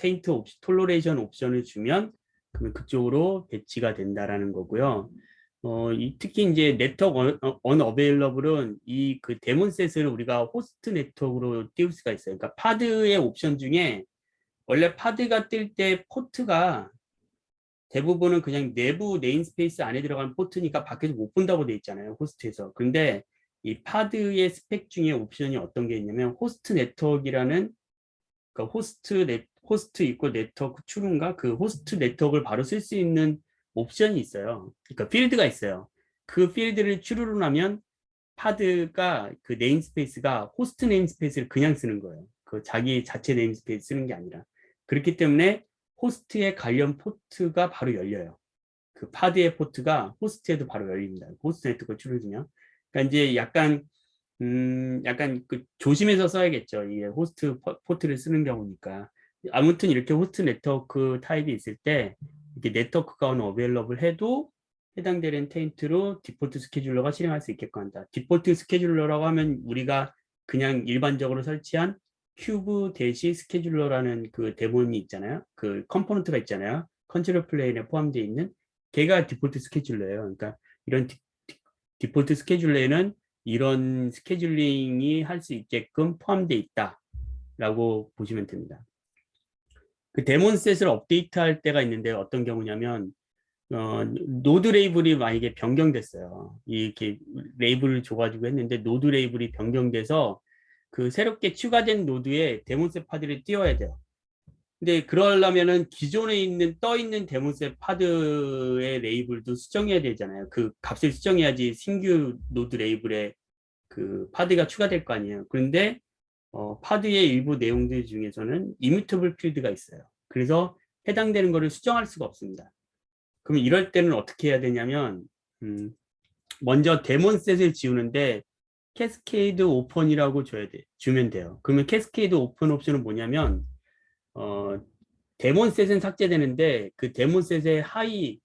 톨러레이션 옵션을 주면 그러면 그쪽으로 배치가 된다라는 거고요. 특히 이제 네트워크 언어베일러블은 이 그 데몬셋을 우리가 호스트 네트워크로 띄울 수가 있어요. 그러니까 파드의 옵션 중에 원래 파드가 뜰 때 포트가 대부분은 그냥 내부 네임스페이스 안에 들어간 포트니까 밖에서 못 본다고 돼 있잖아요. 호스트에서. 근데 이 파드의 스펙 중에 옵션이 어떤 게 있냐면 호스트 네트워크라는 그러니까 호스트 있고 네트워크 추론가 그 호스트 네트워크를 바로 쓸 수 있는 옵션이 있어요. 그러니까 필드가 있어요. 그 필드를 추르고 나면 파드가 그 네임스페이스가 호스트 네임스페이스를 그냥 쓰는 거예요. 그 자기 자체 네임스페이스 쓰는 게 아니라. 그렇기 때문에 호스트의 관련 포트가 바로 열려요. 그 파드의 포트가 호스트에도 바로 열립니다. 호스트 네트워크 추르주면. 그러니까 이제 약간 그 조심해서 써야겠죠. 이게 호스트 포트를 쓰는 경우니까. 아무튼 이렇게 호스트 네트워크 타입이 있을 때 이렇게 네트워크가 어베일러블 해도 해당되는 테인트로 디폴트 스케줄러가 실행할 수 있게끔 한다. 디폴트 스케줄러라고 하면 우리가 그냥 일반적으로 설치한 큐브 대시 스케줄러라는 그 데몬이 있잖아요. 그 컴포넌트가 있잖아요. 컨트롤 플레인에 포함되어 있는 걔가 디폴트 스케줄러예요. 그러니까 이런 디폴트 스케줄러에는 이런 스케줄링이 할 수 있게끔 포함되어 있다라고 보시면 됩니다. 그 데몬셋을 업데이트할 때가 있는데 어떤 경우냐면 노드 레이블이 만약에 변경됐어요. 이렇게 레이블을 줘가지고 했는데 노드 레이블이 변경돼서 그 새롭게 추가된 노드에 데몬셋 파드를 띄워야 돼요. 근데 그러려면은 기존에 있는 떠 있는 데몬셋 파드의 레이블도 수정해야 되잖아요. 그 값을 수정해야지 신규 노드 레이블에 그 파드가 추가될 거 아니에요. 그런데 파드의 일부 내용들 중에서는 이뮤터블 필드가 있어요. 그래서 해당되는 거를 수정할 수가 없습니다. 그럼 이럴 때는 어떻게 해야 되냐면 먼저 데몬셋을 지우는데 캐스케이드 오픈이라고 주면 돼요. 그러면 캐스케이드 오픈 옵션은 뭐냐면 데몬셋은 삭제되는데 그 데몬셋의 하위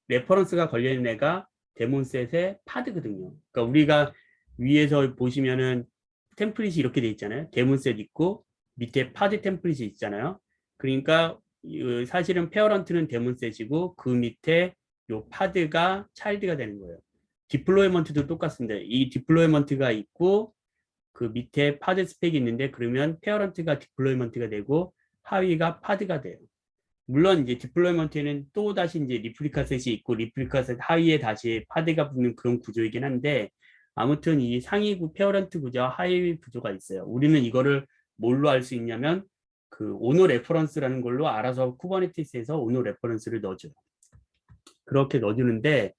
레퍼런스가 걸려있는 애가 데몬셋의 파드거든요. 그러니까 우리가 위에서 보시면은 템플릿이 이렇게 돼 있잖아요. 데몬셋 있고 밑에 파드 템플릿이 있잖아요. 그러니까 사실은 페어런트는 데몬셋이고 그 밑에 요 파드가 차일드가 되는 거예요. 디플로이먼트도 똑같습니다. 이 디플로이먼트가 있고 그 밑에 파드 스펙이 있는데 그러면 페어런트가 디플로이먼트가 되고 하위가 파드가 돼요. 물론 이제 디플로이먼트에는 또 다시 이제 리플리카 셋이 있고 리플리카 셋 하위에 다시 파드가 붙는 그런 구조이긴 한데 아무튼 이 상위 페어런트 구조와 하위 구조가 있어요. 우리는 이거를 뭘로 알 수 있냐면 그 오노 레퍼런스라는 걸로 알아서 쿠버네티스에서 오노 레퍼런스를 넣어줘요. 그렇게 넣어주는데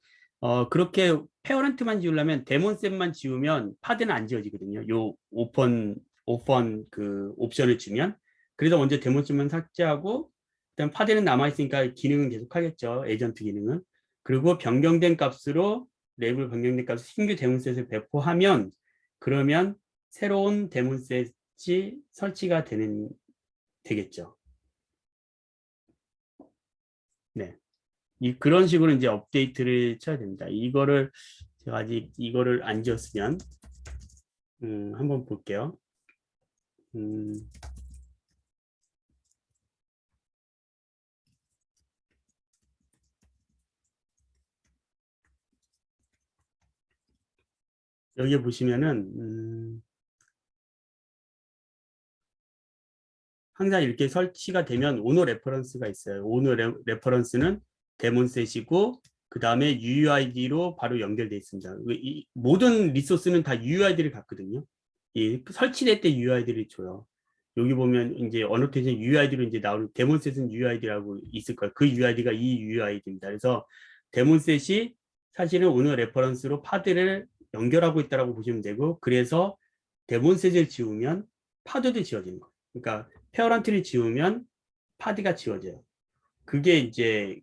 그렇게 페어런트만 지우려면 데몬셋만 지우면 파드는 안 지워지거든요. 요 오펀 그 옵션을 주면 그래서 먼저 데몬셋만 삭제하고 일단 파드는 남아있으니까 기능은 계속 하겠죠. 에이전트 기능은. 그리고 변경된 값으로 레이블 변경된 값으로 신규 데몬셋을 배포하면 그러면 새로운 데몬셋이 설치가 되겠죠. 네. 그런 식으로 이제 업데이트를 쳐야 됩니다. 이거를 제가 아직 이거를 안 지었으면 한번 볼게요. 여기 보시면은 항상 이렇게 설치가 되면 오너 레퍼런스가 있어요. 오너 레퍼런스는 데몬셋이고 그 다음에 UUID로 바로 연결되어 있습니다. 이 모든 리소스는 다 UUID를 갖거든요. 설치될 때 UUID를 줘요. 여기 보면 이제 어노테이션 UUID로 이제 나오는 데몬셋은 UUID라고 있을 거예요. 그 UUID가 이 UUID입니다. 그래서 데몬셋이 사실은 오너 레퍼런스로 파드를 연결하고 있다고 보시면 되고 그래서 데몬셋을 지우면 파드도 지워지는 거예요. 그러니까 페어런트를 지우면 파드가 지워져요. 그게 이제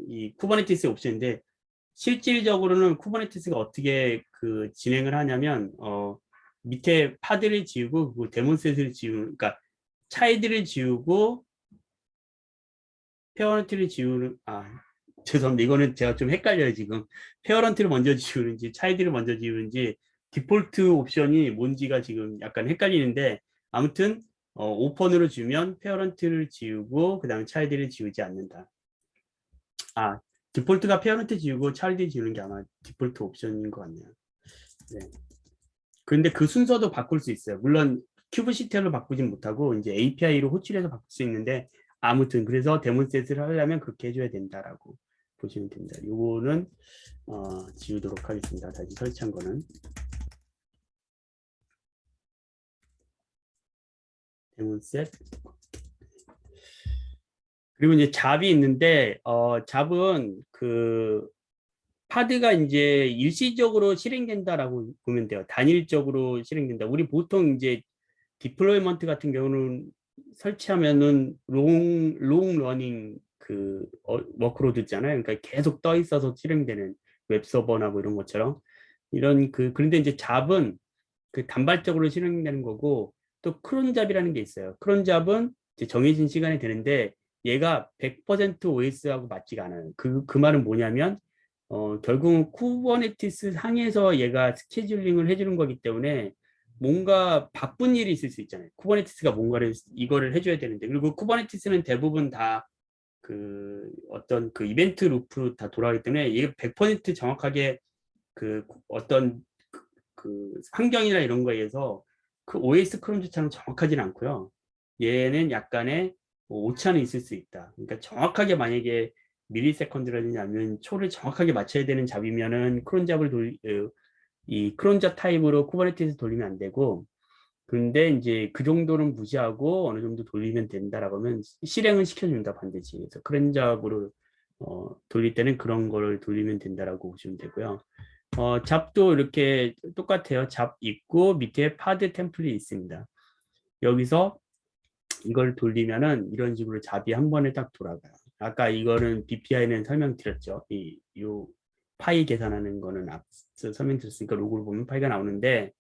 이 쿠버네티스 옵션인데 실질적으로는 쿠버네티스가 어떻게 진행을 하냐면 밑에 파드를 지우고 그 데몬셋을 지우는, 그러니까 차이드를 지우고 페어런트를 지우는, 죄송합니다. 이거는 제가 좀 헷갈려요, 지금. 페어런트를 먼저 지우는지, 차이드를 먼저 지우는지, 디폴트 옵션이 뭔지가 지금 약간 헷갈리는데, 아무튼, 오픈으로 주면 페어런트를 지우고, 그 다음에 차이드를 지우지 않는다. 디폴트가 페어런트 지우고, 차이드 지우는 게 아마 디폴트 옵션인 것 같네요. 네. 근데 그 순서도 바꿀 수 있어요. 물론, 큐브 시텔로 바꾸진 못하고, 이제 API로 호출해서 바꿀 수 있는데, 아무튼 그래서 데몬셋을 하려면 그렇게 해줘야 된다라고 보시면 됩니다. 요거는 지우도록 하겠습니다. 다시 설치한 거는 데몬셋. 그리고 이제 잡이 있는데 잡은 그 파드가 이제 일시적으로 실행된다라고 보면 돼요. 단일적으로 실행된다. 우리 보통 이제 디플로이먼트 같은 경우는 설치하면은 롱 러닝 그 워크로드 있잖아요. 그러니까 계속 떠 있어서 실행되는 웹 서버나 뭐 이런 것처럼 이런 그런데 이제 잡은 그 단발적으로 실행되는 거고 또 크론 잡이라는 게 있어요. 크론 잡은 이제 정해진 시간에 되는데 얘가 100% OS하고 맞지가 않아요. 그 말은 뭐냐면 결국은 쿠버네티스 상에서 얘가 스케줄링을 해주는 거기 때문에 뭔가 바쁜 일이 있을 수 있잖아요. 쿠버네티스가 뭔가를 이거를 해줘야 되는데 그리고 쿠버네티스는 대부분 다 그 어떤 그 이벤트 루프로 다 돌아가기 때문에 이게 100% 정확하게 그 어떤 그 환경이나 이런 거에 의해서 그 OS 크롬조차는 정확하지는 않고요. 얘는 약간의 뭐 오차는 있을 수 있다. 그러니까 정확하게 만약에 밀리세컨드라든지 아니면 초를 정확하게 맞춰야 되는 잡이면은 크론 잡을 이 크론 잡 타입으로 쿠버네티스 돌리면 안 되고 근데 이제 그 정도는 무시하고 어느 정도 돌리면 된다라고 하면 실행을 시켜준다 반드시. 그래서 크론 잡으로 돌릴 때는 그런 거를 돌리면 된다라고 보시면 되고요. 잡도 이렇게 똑같아요. 잡 있고 밑에 파드 템플릿이 있습니다. 여기서 이걸 돌리면은 이런 식으로 잡이 한 번에 딱 돌아가요. 아까 이거는 BPI는 설명드렸죠. 요 파이 계산하는 거는 앞서 설명드렸으니까 로고를 보면 파이가 나오는데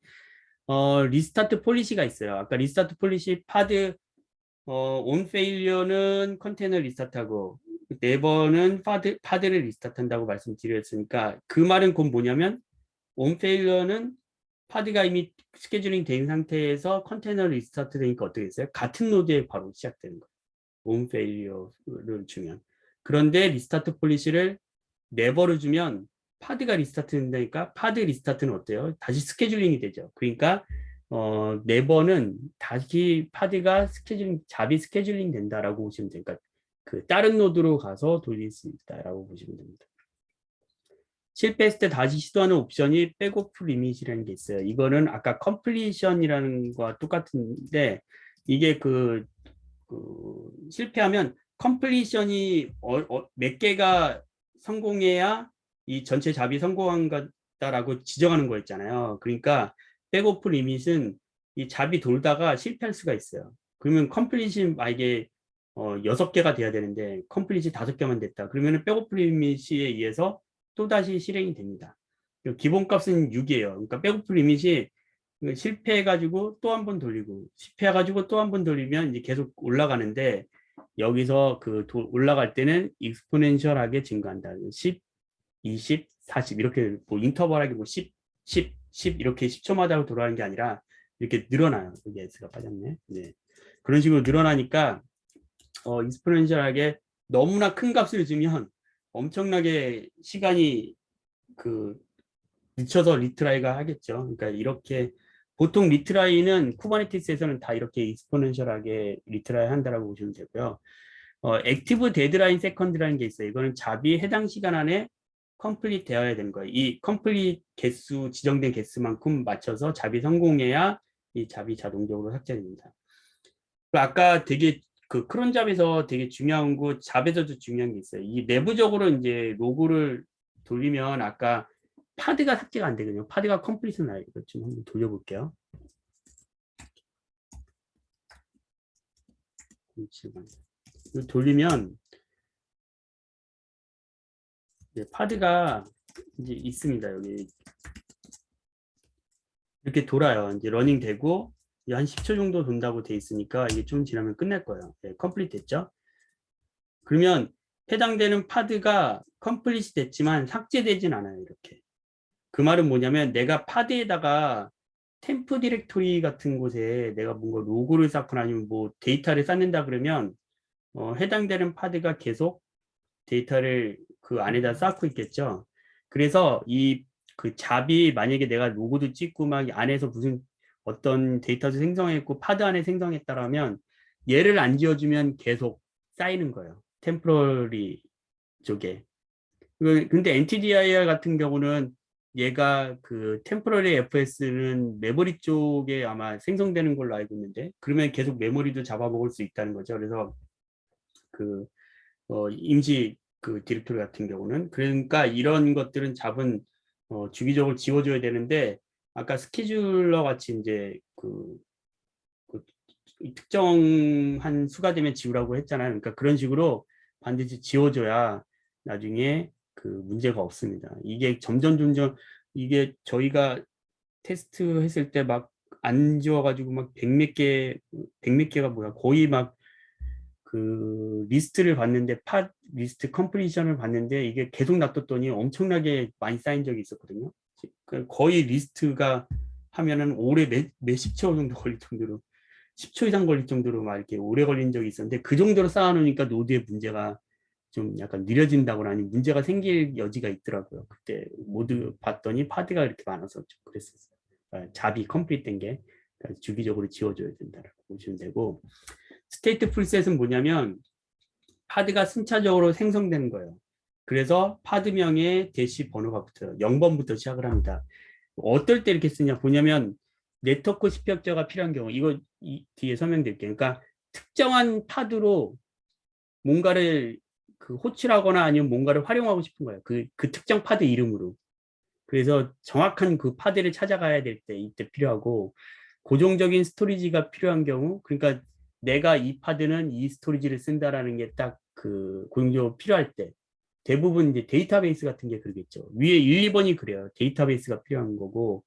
리스타트 폴리시가 있어요. 아까 리스타트 폴리시 파드 온 페일리어는 컨테이너 리스타트하고 네 번은 파드를 리스타트한다고 말씀드렸으니까 그 말은 곧 뭐냐면 온 페일리어는 파드가 이미 스케줄링 된 상태에서 컨테이너 리스타트 되니까 어떻게 됐어요? 같은 노드에 바로 시작되는 거예요. 온 페일리어를 주면. 그런데 리스타트 폴리시를 네버를 주면 파드가 리스타트 된다니까 파드 리스타트는 어때요? 다시 스케줄링이 되죠. 그러니까 네버는 다시 파드가 잡이 스케줄링 된다라고 보시면 됩니다. 그러니까 그 다른 노드로 가서 돌릴 수 있다라고 보시면 됩니다. 실패했을 때 다시 시도하는 옵션이 백오프 리밋이라는 게 있어요. 이거는 아까 컴플리션이라는 거와 똑같은데 이게 실패하면 컴플리션이 몇 개가 성공해야 이 전체 잡이 성공한 거다라고 지정하는 거 있잖아요. 그러니까 백오프 리밋은 이 잡이 돌다가 실패할 수가 있어요. 그러면 컴플리션 만약에 6개가 돼야 되는데 컴플리시 5개만 됐다. 그러면 백오프 리밋에 의해서 또다시 실행이 됩니다. 기본값은 6이에요. 그러니까 백오프 리밋이 실패해가지고 또 한 번 돌리고 실패해가지고 또 한 번 돌리면 이제 계속 올라가는데 여기서 올라갈 때는 익스포넨셜하게 증가한다. 10, 20, 40 이렇게 뭐 인터벌하게 뭐 10, 10, 10 이렇게 10초마다 돌아가는 게 아니라 이렇게 늘어나요. 여기 S가 빠졌네. 네. 그런 식으로 늘어나니까 익스포넨셜하게 너무나 큰 값을 주면 엄청나게 시간이 늦춰서 리트라이가 하겠죠. 그러니까 이렇게 보통 리트라이는 쿠버네티스에서는 다 이렇게 익스포넨셜하게 리트라이 한다라고 보시면 되고요. 액티브 데드라인 세컨드라는 게 있어요. 이거는 잡이 해당 시간 안에 컴플릿 되어야 되는 거예요. 이 컴플릿 개수 지정된 개수만큼 맞춰서 잡이 성공해야 이 잡이 자동적으로 삭제됩니다. 아까 되게 크론 잡에서 되게 중요한 거 잡에서도 중요한 게 있어요. 이 내부적으로 이제 로그를 돌리면 아까 파드가 삭제가 안 되거든요. 파드가 컴플릿은 나요. 이거 좀 한번 돌려볼게요. 이거 돌리면 파드가 이제 있습니다. 여기. 이렇게 돌아요. 이제 러닝 되고 한 10초 정도 돈다고 돼 있으니까 이게 좀 지나면 끝날 거예요. 네, 컴플리트 됐죠? 그러면 해당되는 파드가 컴플리트 됐지만 삭제되진 않아요. 이렇게. 그 말은 뭐냐면 내가 파드에다가 템프 디렉토리 같은 곳에 내가 뭔가 로고를 쌓거나 아니면 뭐 데이터를 쌓는다 그러면 해당되는 파드가 계속 데이터를 그 안에다 쌓고 있겠죠. 그래서 이 그 잡이 만약에 내가 로고도 찍고 막 안에서 무슨 어떤 데이터도 생성했고 파드 안에 생성했다라면 얘를 안 지워주면 계속 쌓이는 거예요. 템포러리 쪽에. 근데 NTDIR 같은 경우는 얘가 그 템포러리 FS는 메모리 쪽에 아마 생성되는 걸로 알고 있는데 그러면 계속 메모리도 잡아먹을 수 있다는 거죠. 그래서 그 임시 그 디렉토리 같은 경우는 그러니까 이런 것들은 잡은 주기적으로 지워줘야 되는데 아까 스케줄러 같이 이제 그 특정한 수가 되면 지우라고 했잖아요. 그러니까 그런 식으로 반드시 지워줘야 나중에 그 문제가 없습니다. 이게 점점 이게 저희가 테스트 했을 때 막 안 지워가지고 막 백 몇 개가 뭐야 거의 막 그 리스트를 봤는데 팟 리스트 컴플리션을 봤는데 이게 계속 놔뒀더니 엄청나게 많이 쌓인 적이 있었거든요. 거의 리스트가 하면은 오래 몇십 초 정도 걸릴 정도로 10초 이상 걸릴 정도로 막 이렇게 오래 걸린 적이 있었는데 그 정도로 쌓아놓으니까 노드의 문제가 좀 약간 느려진다거나 아니면 문제가 생길 여지가 있더라고요. 그때 모두 봤더니 파드가 이렇게 많아서 좀 그랬었어요. 잡이 컴플리트 된 게 주기적으로 지워줘야 된다고 보시면 되고 스테이트 풀셋은 뭐냐면 파드가 순차적으로 생성되는 거예요. 그래서 파드명에 대시 번호가 붙어요. 0번부터 시작을 합니다. 어떨 때 이렇게 쓰냐 보냐면 네트워크 집합자가 필요한 경우 이거 뒤에 설명드릴게요. 그러니까 특정한 파드로 뭔가를 그 호출하거나 아니면 뭔가를 활용하고 싶은 거예요. 그 특정 파드 이름으로. 그래서 정확한 그 파드를 찾아가야 될 때 이때 필요하고 고정적인 스토리지가 필요한 경우 그러니까 내가 이 파드는 이 스토리지를 쓴다라는 게 딱 그 고정적으로 필요할 때 대부분 이제 데이터베이스 같은 게 그러겠죠. 위에 1, 2번이 그래요. 데이터베이스가 필요한 거고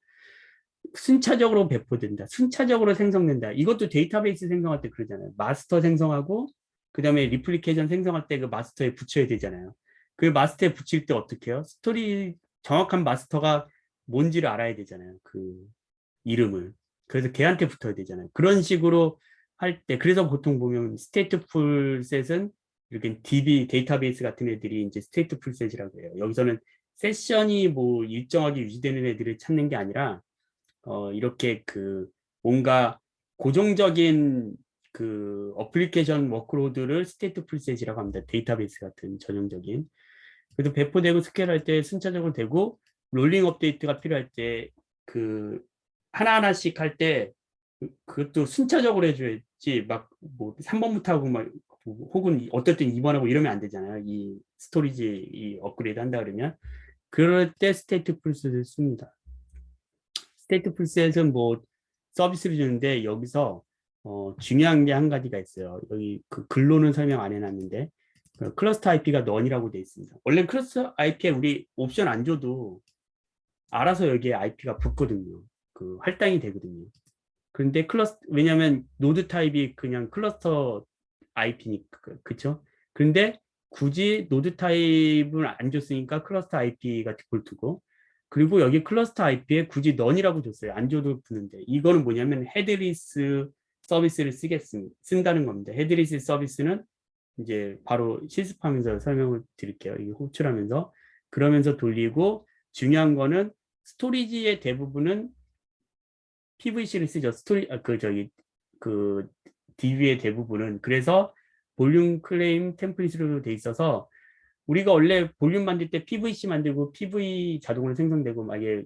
순차적으로 배포된다. 순차적으로 생성된다. 이것도 데이터베이스 생성할 때 그러잖아요. 마스터 생성하고 그다음에 리플리케이션 생성할 때 그 마스터에 붙여야 되잖아요. 그 마스터에 붙일 때 어떻게 해요? 스토리 정확한 마스터가 뭔지를 알아야 되잖아요. 그 이름을. 그래서 걔한테 붙어야 되잖아요. 그런 식으로 할 때 그래서 보통 보면 스테이트풀 셋은 이렇게 DB 데이터베이스 같은 애들이 이제 스테이트풀 셋이라고 해요. 여기서는 세션이 뭐 일정하게 유지되는 애들을 찾는 게 아니라 이렇게 그 뭔가 고정적인 그 어플리케이션 워크로드를 스테이트 풀셋이라고 합니다. 데이터베이스 같은 전형적인. 그래서 배포되고 스케일할 때 순차적으로 되고 롤링 업데이트가 필요할 때 그 하나하나씩 할 때 그것도 순차적으로 해줘야지 막 뭐 3번부터 하고 막 혹은 어떨 땐 2번 하고 이러면 안 되잖아요. 이 스토리지 이 업그레이드 한다 그러면 그럴 때 스테이트 풀셋을 씁니다. 스테이트 풀셋은 뭐 서비스를 주는데 여기서 중요한 게 한 가지가 있어요. 여기 그 글로는 설명 안 해놨는데 그 클러스터 IP가 넌이라고 돼 있습니다. 원래 클러스터 IP에 우리 옵션 안 줘도 알아서 여기에 IP가 붙거든요. 그 할당이 되거든요. 그런데 왜냐하면 노드 타입이 그냥 클러스터 IP니까 그쵸? 그런데 굳이 노드 타입을 안 줬으니까 클러스터 IP가 디폴트고 그리고 여기 클러스터 IP에 굳이 넌이라고 줬어요. 안 줘도 붙는데 이거는 뭐냐면 헤드리스 서비스를 쓴다는 겁니다. 헤드리스 서비스는 이제 바로 실습하면서 설명을 드릴게요. 이게 호출하면서 그러면서 돌리고 중요한 거는 스토리지의 대부분은 PVC를 쓰죠. 그 DB의 대부분은 그래서 볼륨 클레임 템플릿으로 돼 있어서 우리가 원래 볼륨 만들 때 PVC 만들고 PV 자동으로 생성되고 만약에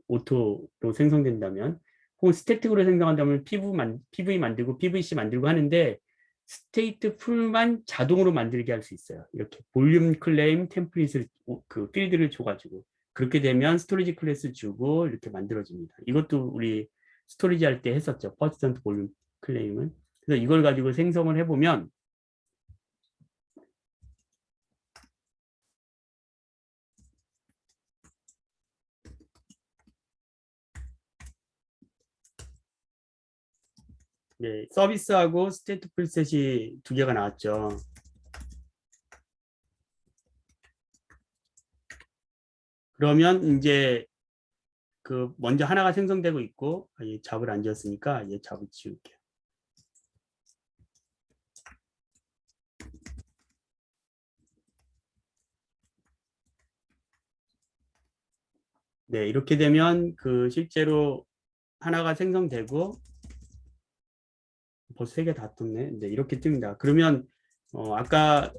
오토로 생성된다면 혹은 스태틱으로 생성한다면 PV 만들고 PVC 만들고 하는데 스테이트 풀만 자동으로 만들게 할 수 있어요. 이렇게 볼륨 클레임 템플릿을 그 필드를 줘가지고 그렇게 되면 스토리지 클래스 주고 이렇게 만들어집니다. 이것도 우리 스토리지 할 때 했었죠. 퍼센트 볼륨 클레임은. 그래서 이걸 가지고 생성을 해보면 네, 서비스하고 스테이트 풀셋이 두 개가 나왔죠. 그러면 이제 그 먼저 하나가 생성되고 있고 얘 잡을 안 지었으니까 얘 잡을 지울게요. 네, 이렇게 되면 그 실제로 하나가 생성되고 벌써 3개 다 떴네. 네, 이렇게 뜹니다. 그러면 아까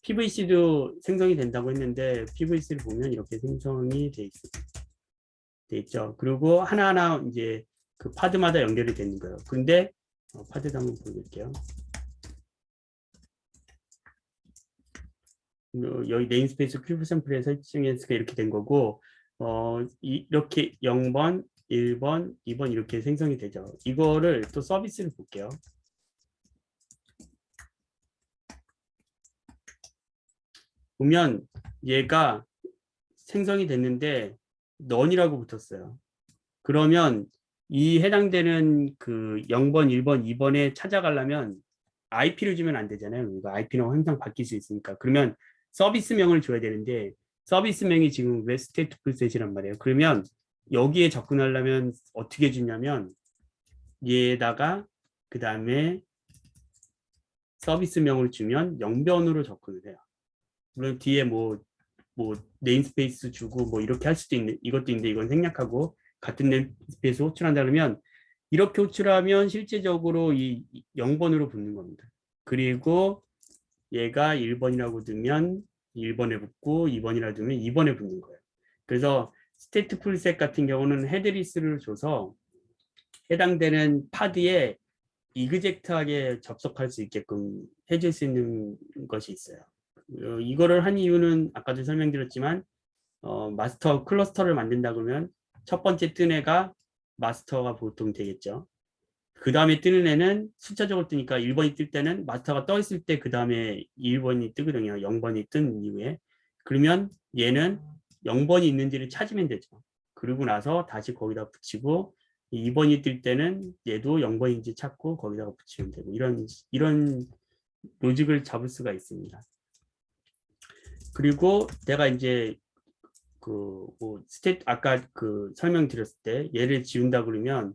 PVC도 생성이 된다고 했는데 PVC를 보면 이렇게 생성이 돼 있죠. 그리고 하나하나 이제 그 파드마다 연결이 되는 거예요. 근데 파드도 한번 보여드릴게요. 여기 네임스페이스 큐브 샘플에 설정해서 이렇게 된 거고 이렇게 0번, 1번, 2번 이렇게 생성이 되죠. 이거를 또 서비스를 볼게요. 보면 얘가 생성이 됐는데 none이라고 붙었어요. 그러면 이 해당되는 그 0번, 1번, 2번에 찾아가려면 IP를 주면 안 되잖아요. 이거 IP는 항상 바뀔 수 있으니까. 그러면 서비스명을 줘야 되는데 서비스명이 지금 왜 스테이트 풀셋이란 말이에요. 그러면 여기에 접근하려면 어떻게 주냐면 얘에다가 그 다음에 서비스명을 주면 영변으로 접근을 해요. 물론 뒤에 뭐 네임스페이스 주고 뭐 이렇게 할 수도 있는 이것도 있는데 이건 생략하고 같은 네임스페이스 호출한다 그러면 이렇게 호출하면 실제적으로 이 0번으로 붙는 겁니다. 그리고 얘가 1번이라고 두면 1번에 붙고 2번이라고 두면 2번에 붙는 거예요. 그래서 스테이트 풀셋 같은 경우는 헤드리스를 줘서 해당되는 파드에 이그젝트하게 접속할 수 있게끔 해줄 수 있는 것이 있어요. 이거를 한 이유는 아까도 설명드렸지만 마스터 클러스터를 만든다 그러면 첫 번째 뜬 애가 마스터가 보통 되겠죠. 그 다음에 뜨는 애는 숫자적으로 뜨니까 1번이 뜰 때는 마스터가 떠 있을 때 그 다음에 1번이 뜨거든요. 0번이 뜬 이후에. 그러면 얘는 0번이 있는지를 찾으면 되죠. 그러고 나서 다시 거기다 붙이고 2번이 뜰 때는 얘도 0번인지 찾고 거기다가 붙이면 되고 이런 로직을 잡을 수가 있습니다. 그리고 내가 이제 그뭐 스테이트 아까 그 설명드렸을 때 얘를 지운다 그러면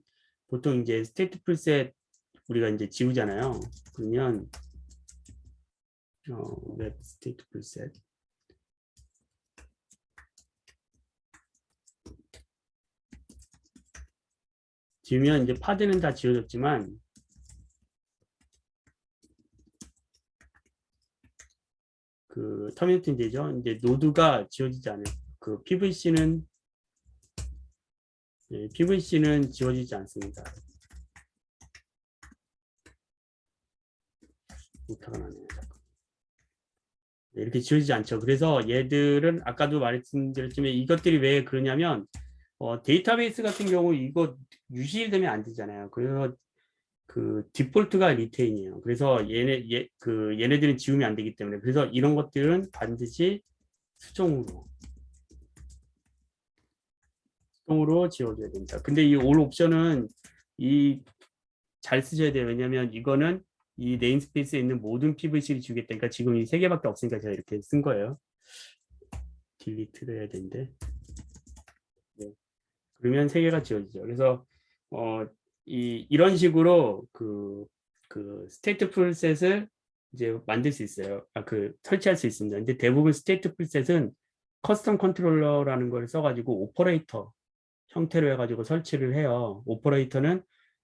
보통 이제 스테이트 풀셋 우리가 이제 지우잖아요. 그러면 웹 스테이트 풀셋 지우면 이제 파드는 다 지워졌지만 그 터미네이팅되죠. 이제 노드가 지워지지 않아요. 그 PVC는 지워지지 않습니다. 오타가 나네요. 이렇게 지워지지 않죠. 그래서 얘들은 아까도 말씀드렸지만 이것들이 왜 그러냐면 데이터베이스 같은 경우 이거 유실되면 안 되잖아요. 그래서 그 디폴트가 리테인이에요. 그래서 얘네들은 지우면 안 되기 때문에 그래서 이런 것들은 반드시 수동으로 지워줘야 됩니다. 근데 이 올 옵션은 잘 쓰셔야 돼요. 왜냐하면 이거는 이 네임스페이스에 있는 모든 PVC를 지우겠다니까 지금 이 3개밖에 없으니까 제가 이렇게 쓴 거예요. 딜리트를 해야 되는데 네. 그러면 3개가 지워지죠. 그래서 이런 식으로 그 스테이트 풀셋을 이제 만들 수 있어요. 설치할 수 있습니다. 근데 대부분 스테이트 풀셋은 커스텀 컨트롤러라는 걸 써가지고 오퍼레이터 형태로 해가지고 설치를 해요. 오퍼레이터는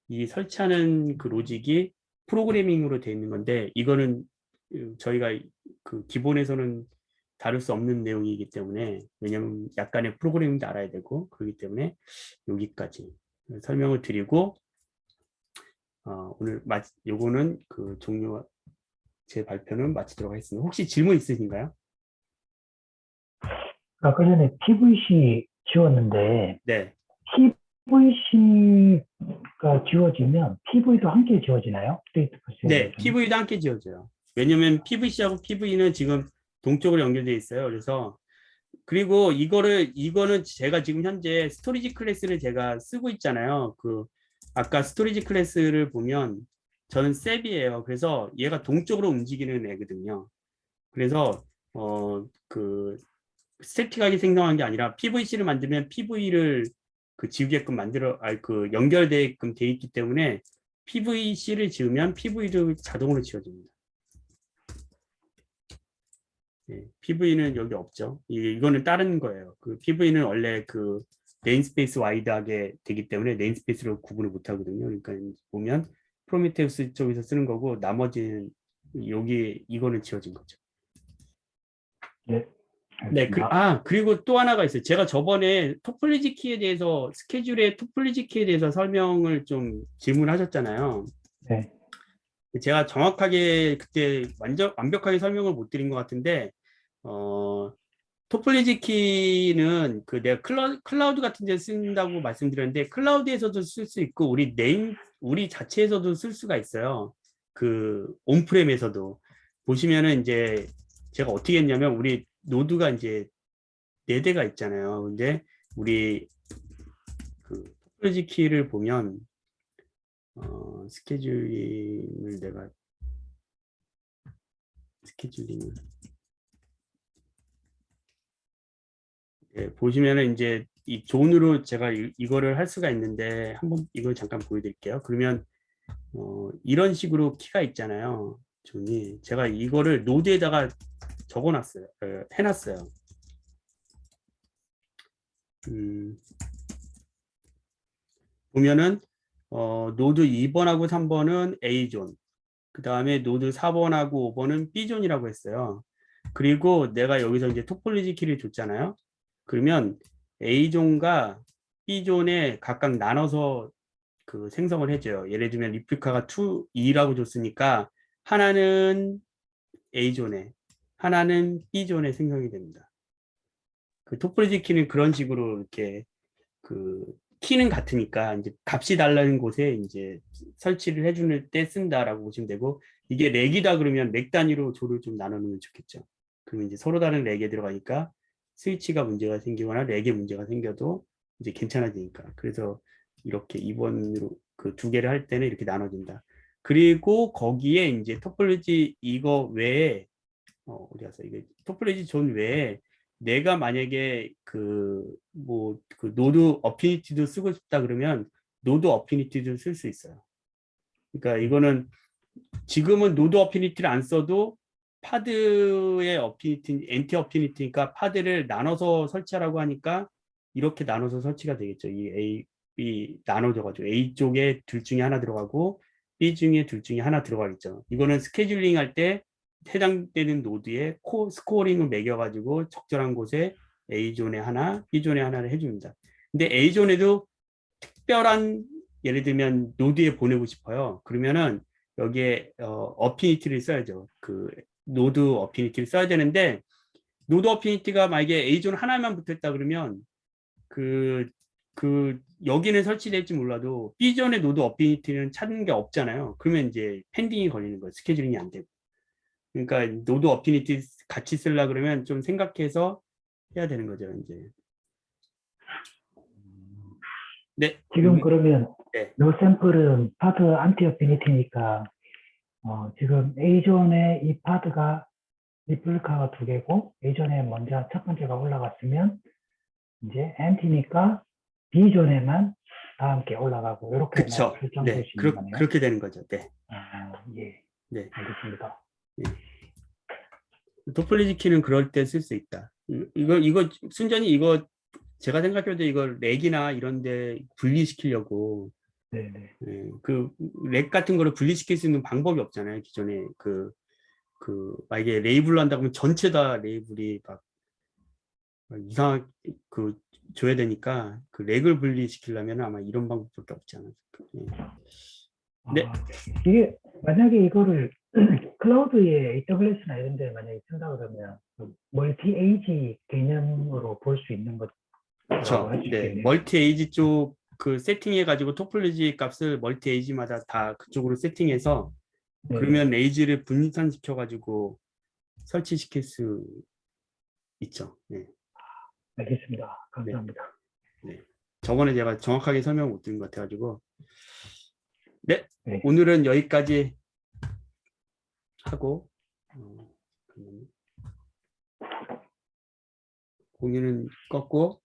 이 설치하는 그 로직이 프로그래밍으로 되어 있는 건데 이거는 저희가 그 기본에서는 다룰 수 없는 내용이기 때문에 왜냐하면 약간의 프로그래밍도 알아야 되고 그렇기 때문에 여기까지 설명을 드리고 오늘 요거는 그 제 발표는 마치도록 하겠습니다. 혹시 질문 있으신가요? 아까 전에 PVC 지웠는데 네. PVC가 지워지면 PV도 함께 지워지나요? 스테이트 네, 풀셋. PV도 함께 지워져요. 왜냐면 PVC하고 PV는 지금 동쪽으로 연결되어 있어요. 그래서 그리고 이거는 제가 지금 현재 스토리지 클래스를 제가 쓰고 있잖아요. 아까 스토리지 클래스를 보면 저는 셉이에요. 그래서 얘가 동쪽으로 움직이는 애거든요. 그래서 그 스태틱하게 생성한 게 아니라 PVC를 만들면 PV를 그 지우게끔 그 연결되게끔 돼 있기 때문에 PVC를 지우면 PV도 자동으로 지워집니다. 네, PV는 여기 없죠. 이거는 다른 거예요. 그 PV는 원래 그 네임스페이스 와이드하게 되기 때문에 네임스페이스로 구분을 못 하거든요. 그러니까 보면 프로미테우스 쪽에서 쓰는 거고 나머지는 여기 이거는 지워진 거죠. 네. 네, 알겠습니다. 그리고 또 하나가 있어요. 제가 저번에 토폴리지 키에 대해서 스케줄의 토폴리지 키에 대해서 설명을 좀 질문하셨잖아요. 네. 제가 정확하게 그때 완벽하게 설명을 못 드린 것 같은데 토폴리지 키는 그 내가 클라우드 같은 데 쓴다고 말씀드렸는데 클라우드에서도 쓸 수 있고 우리 자체에서도 쓸 수가 있어요. 그 온프렘에서도 보시면은 이제 제가 어떻게 했냐면 우리 노드가 이제 4대가 있잖아요. 근데 우리 그 토폴로지 키를 보면 스케줄링을 보시면은 이제 이 존으로 제가 이거를 할 수가 있는데 한번 이걸 잠깐 보여드릴게요. 그러면 이런 식으로 키가 있잖아요. 존이 제가 이거를 노드에다가 적어놨어요. 해놨어요. 보면은 노드 2번하고 3번은 A존, 그 다음에 노드 4번하고 5번은 B존이라고 했어요. 그리고 내가 여기서 이제 토폴로지 키를 줬잖아요. 그러면 A존과 B존에 각각 나눠서 그 생성을 해줘요. 예를 들면 리플리카가 2라고 줬으니까 하나는 A존에, 하나는 B존에 생성이 됩니다. 그 토폴로지 키는 그런 식으로 이렇게 그 키는 같으니까 이제 값이 달라는 곳에 이제 설치를 해주는 때 쓴다라고 보시면 되고, 이게 렉이다 그러면 렉 단위로 조를 좀 나눠놓으면 좋겠죠. 그러면 이제 서로 다른 렉에 들어가니까 스위치가 문제가 생기거나 렉에 문제가 생겨도 이제 괜찮아지니까. 그래서 이렇게 2번으로 그 2개를 할 때는 이렇게 나눠진다. 그리고 거기에 이제 토폴로지 이거 외에 어디 가서 이게 토폴로지 존 외에 내가 만약에 그 노드 어피니티도 쓰고 싶다 그러면 노드 어피니티도 쓸 수 있어요. 그러니까 이거는 지금은 노드 어피니티를 안 써도 파드의 어피니티, 엔티 어피니티니까 파드를 나눠서 설치하라고 하니까 이렇게 나눠서 설치가 되겠죠. 이 A, B 나눠져가지고 A 쪽에 둘 중에 하나 들어가고 B 중에 둘 중에 하나 들어가겠죠. 이거는 스케줄링 할 때 해당되는 노드에 스코어링을 매겨가지고 적절한 곳에 A존에 하나, B존에 하나를 해줍니다. 근데 A존에도 특별한 예를 들면 노드에 보내고 싶어요. 그러면은 여기에 어피니티를 써야죠. 그 노드 어피니티를 써야 되는데 노드 어피니티가 만약에 A존 하나만 붙었다 그러면 그 여기는 설치될지 몰라도 B존의 노드 어피니티는 찾는 게 없잖아요. 그러면 이제 펜딩이 걸리는 거예요. 스케줄링이 안 되고. 그러니까 노드 어피니티 같이 쓰려 그러면 좀 생각해서 해야 되는 거죠, 이제. 네. 지금 그러면 네. 요 샘플은 파드 안티 어피니티니까 지금 A존에 이 파드가 리플리카가 2개고 A존에 먼저 첫 번째가 올라갔으면 이제 안티니까 B존에만 다 함께 올라가고 이렇게 그쵸. 설정될 네. 수 있는 거네요. 그렇게 되는 거죠. 네. 예. 네. 알겠습니다. 토폴로지 키는 그럴 때 쓸 수 있다. 이거 순전히 이거 제가 생각해도 이걸 렉이나 이런데 분리시키려고 네네. 그 렉 같은 거를 분리시킬 수 있는 방법이 없잖아요. 기존에 만약에 레이블로 한다 그러면 전체 다 레이블이 막 이상하게 줘야 되니까 그 렉을 분리시키려면 아마 이런 방법밖에 없지 않을까. 네. 이게 만약에 이거를 클라우드에 AWS나 이런 데 만약에 쓴다 그러면 멀티 에이지 개념으로 볼 수 있는 것. 그렇죠. 네, 멀티 에이지 쪽 그 세팅해 가지고 토폴로지 값을 멀티 에이지마다 다 그쪽으로 세팅해서 네. 그러면 에이지를 분산시켜 가지고 설치시킬 수 있죠. 네. 알겠습니다. 감사합니다. 네. 저번에 제가 정확하게 설명 못 드린 것 같아가지고 네, 네. 오늘은 여기까지 하고 그러면 공유는 껐고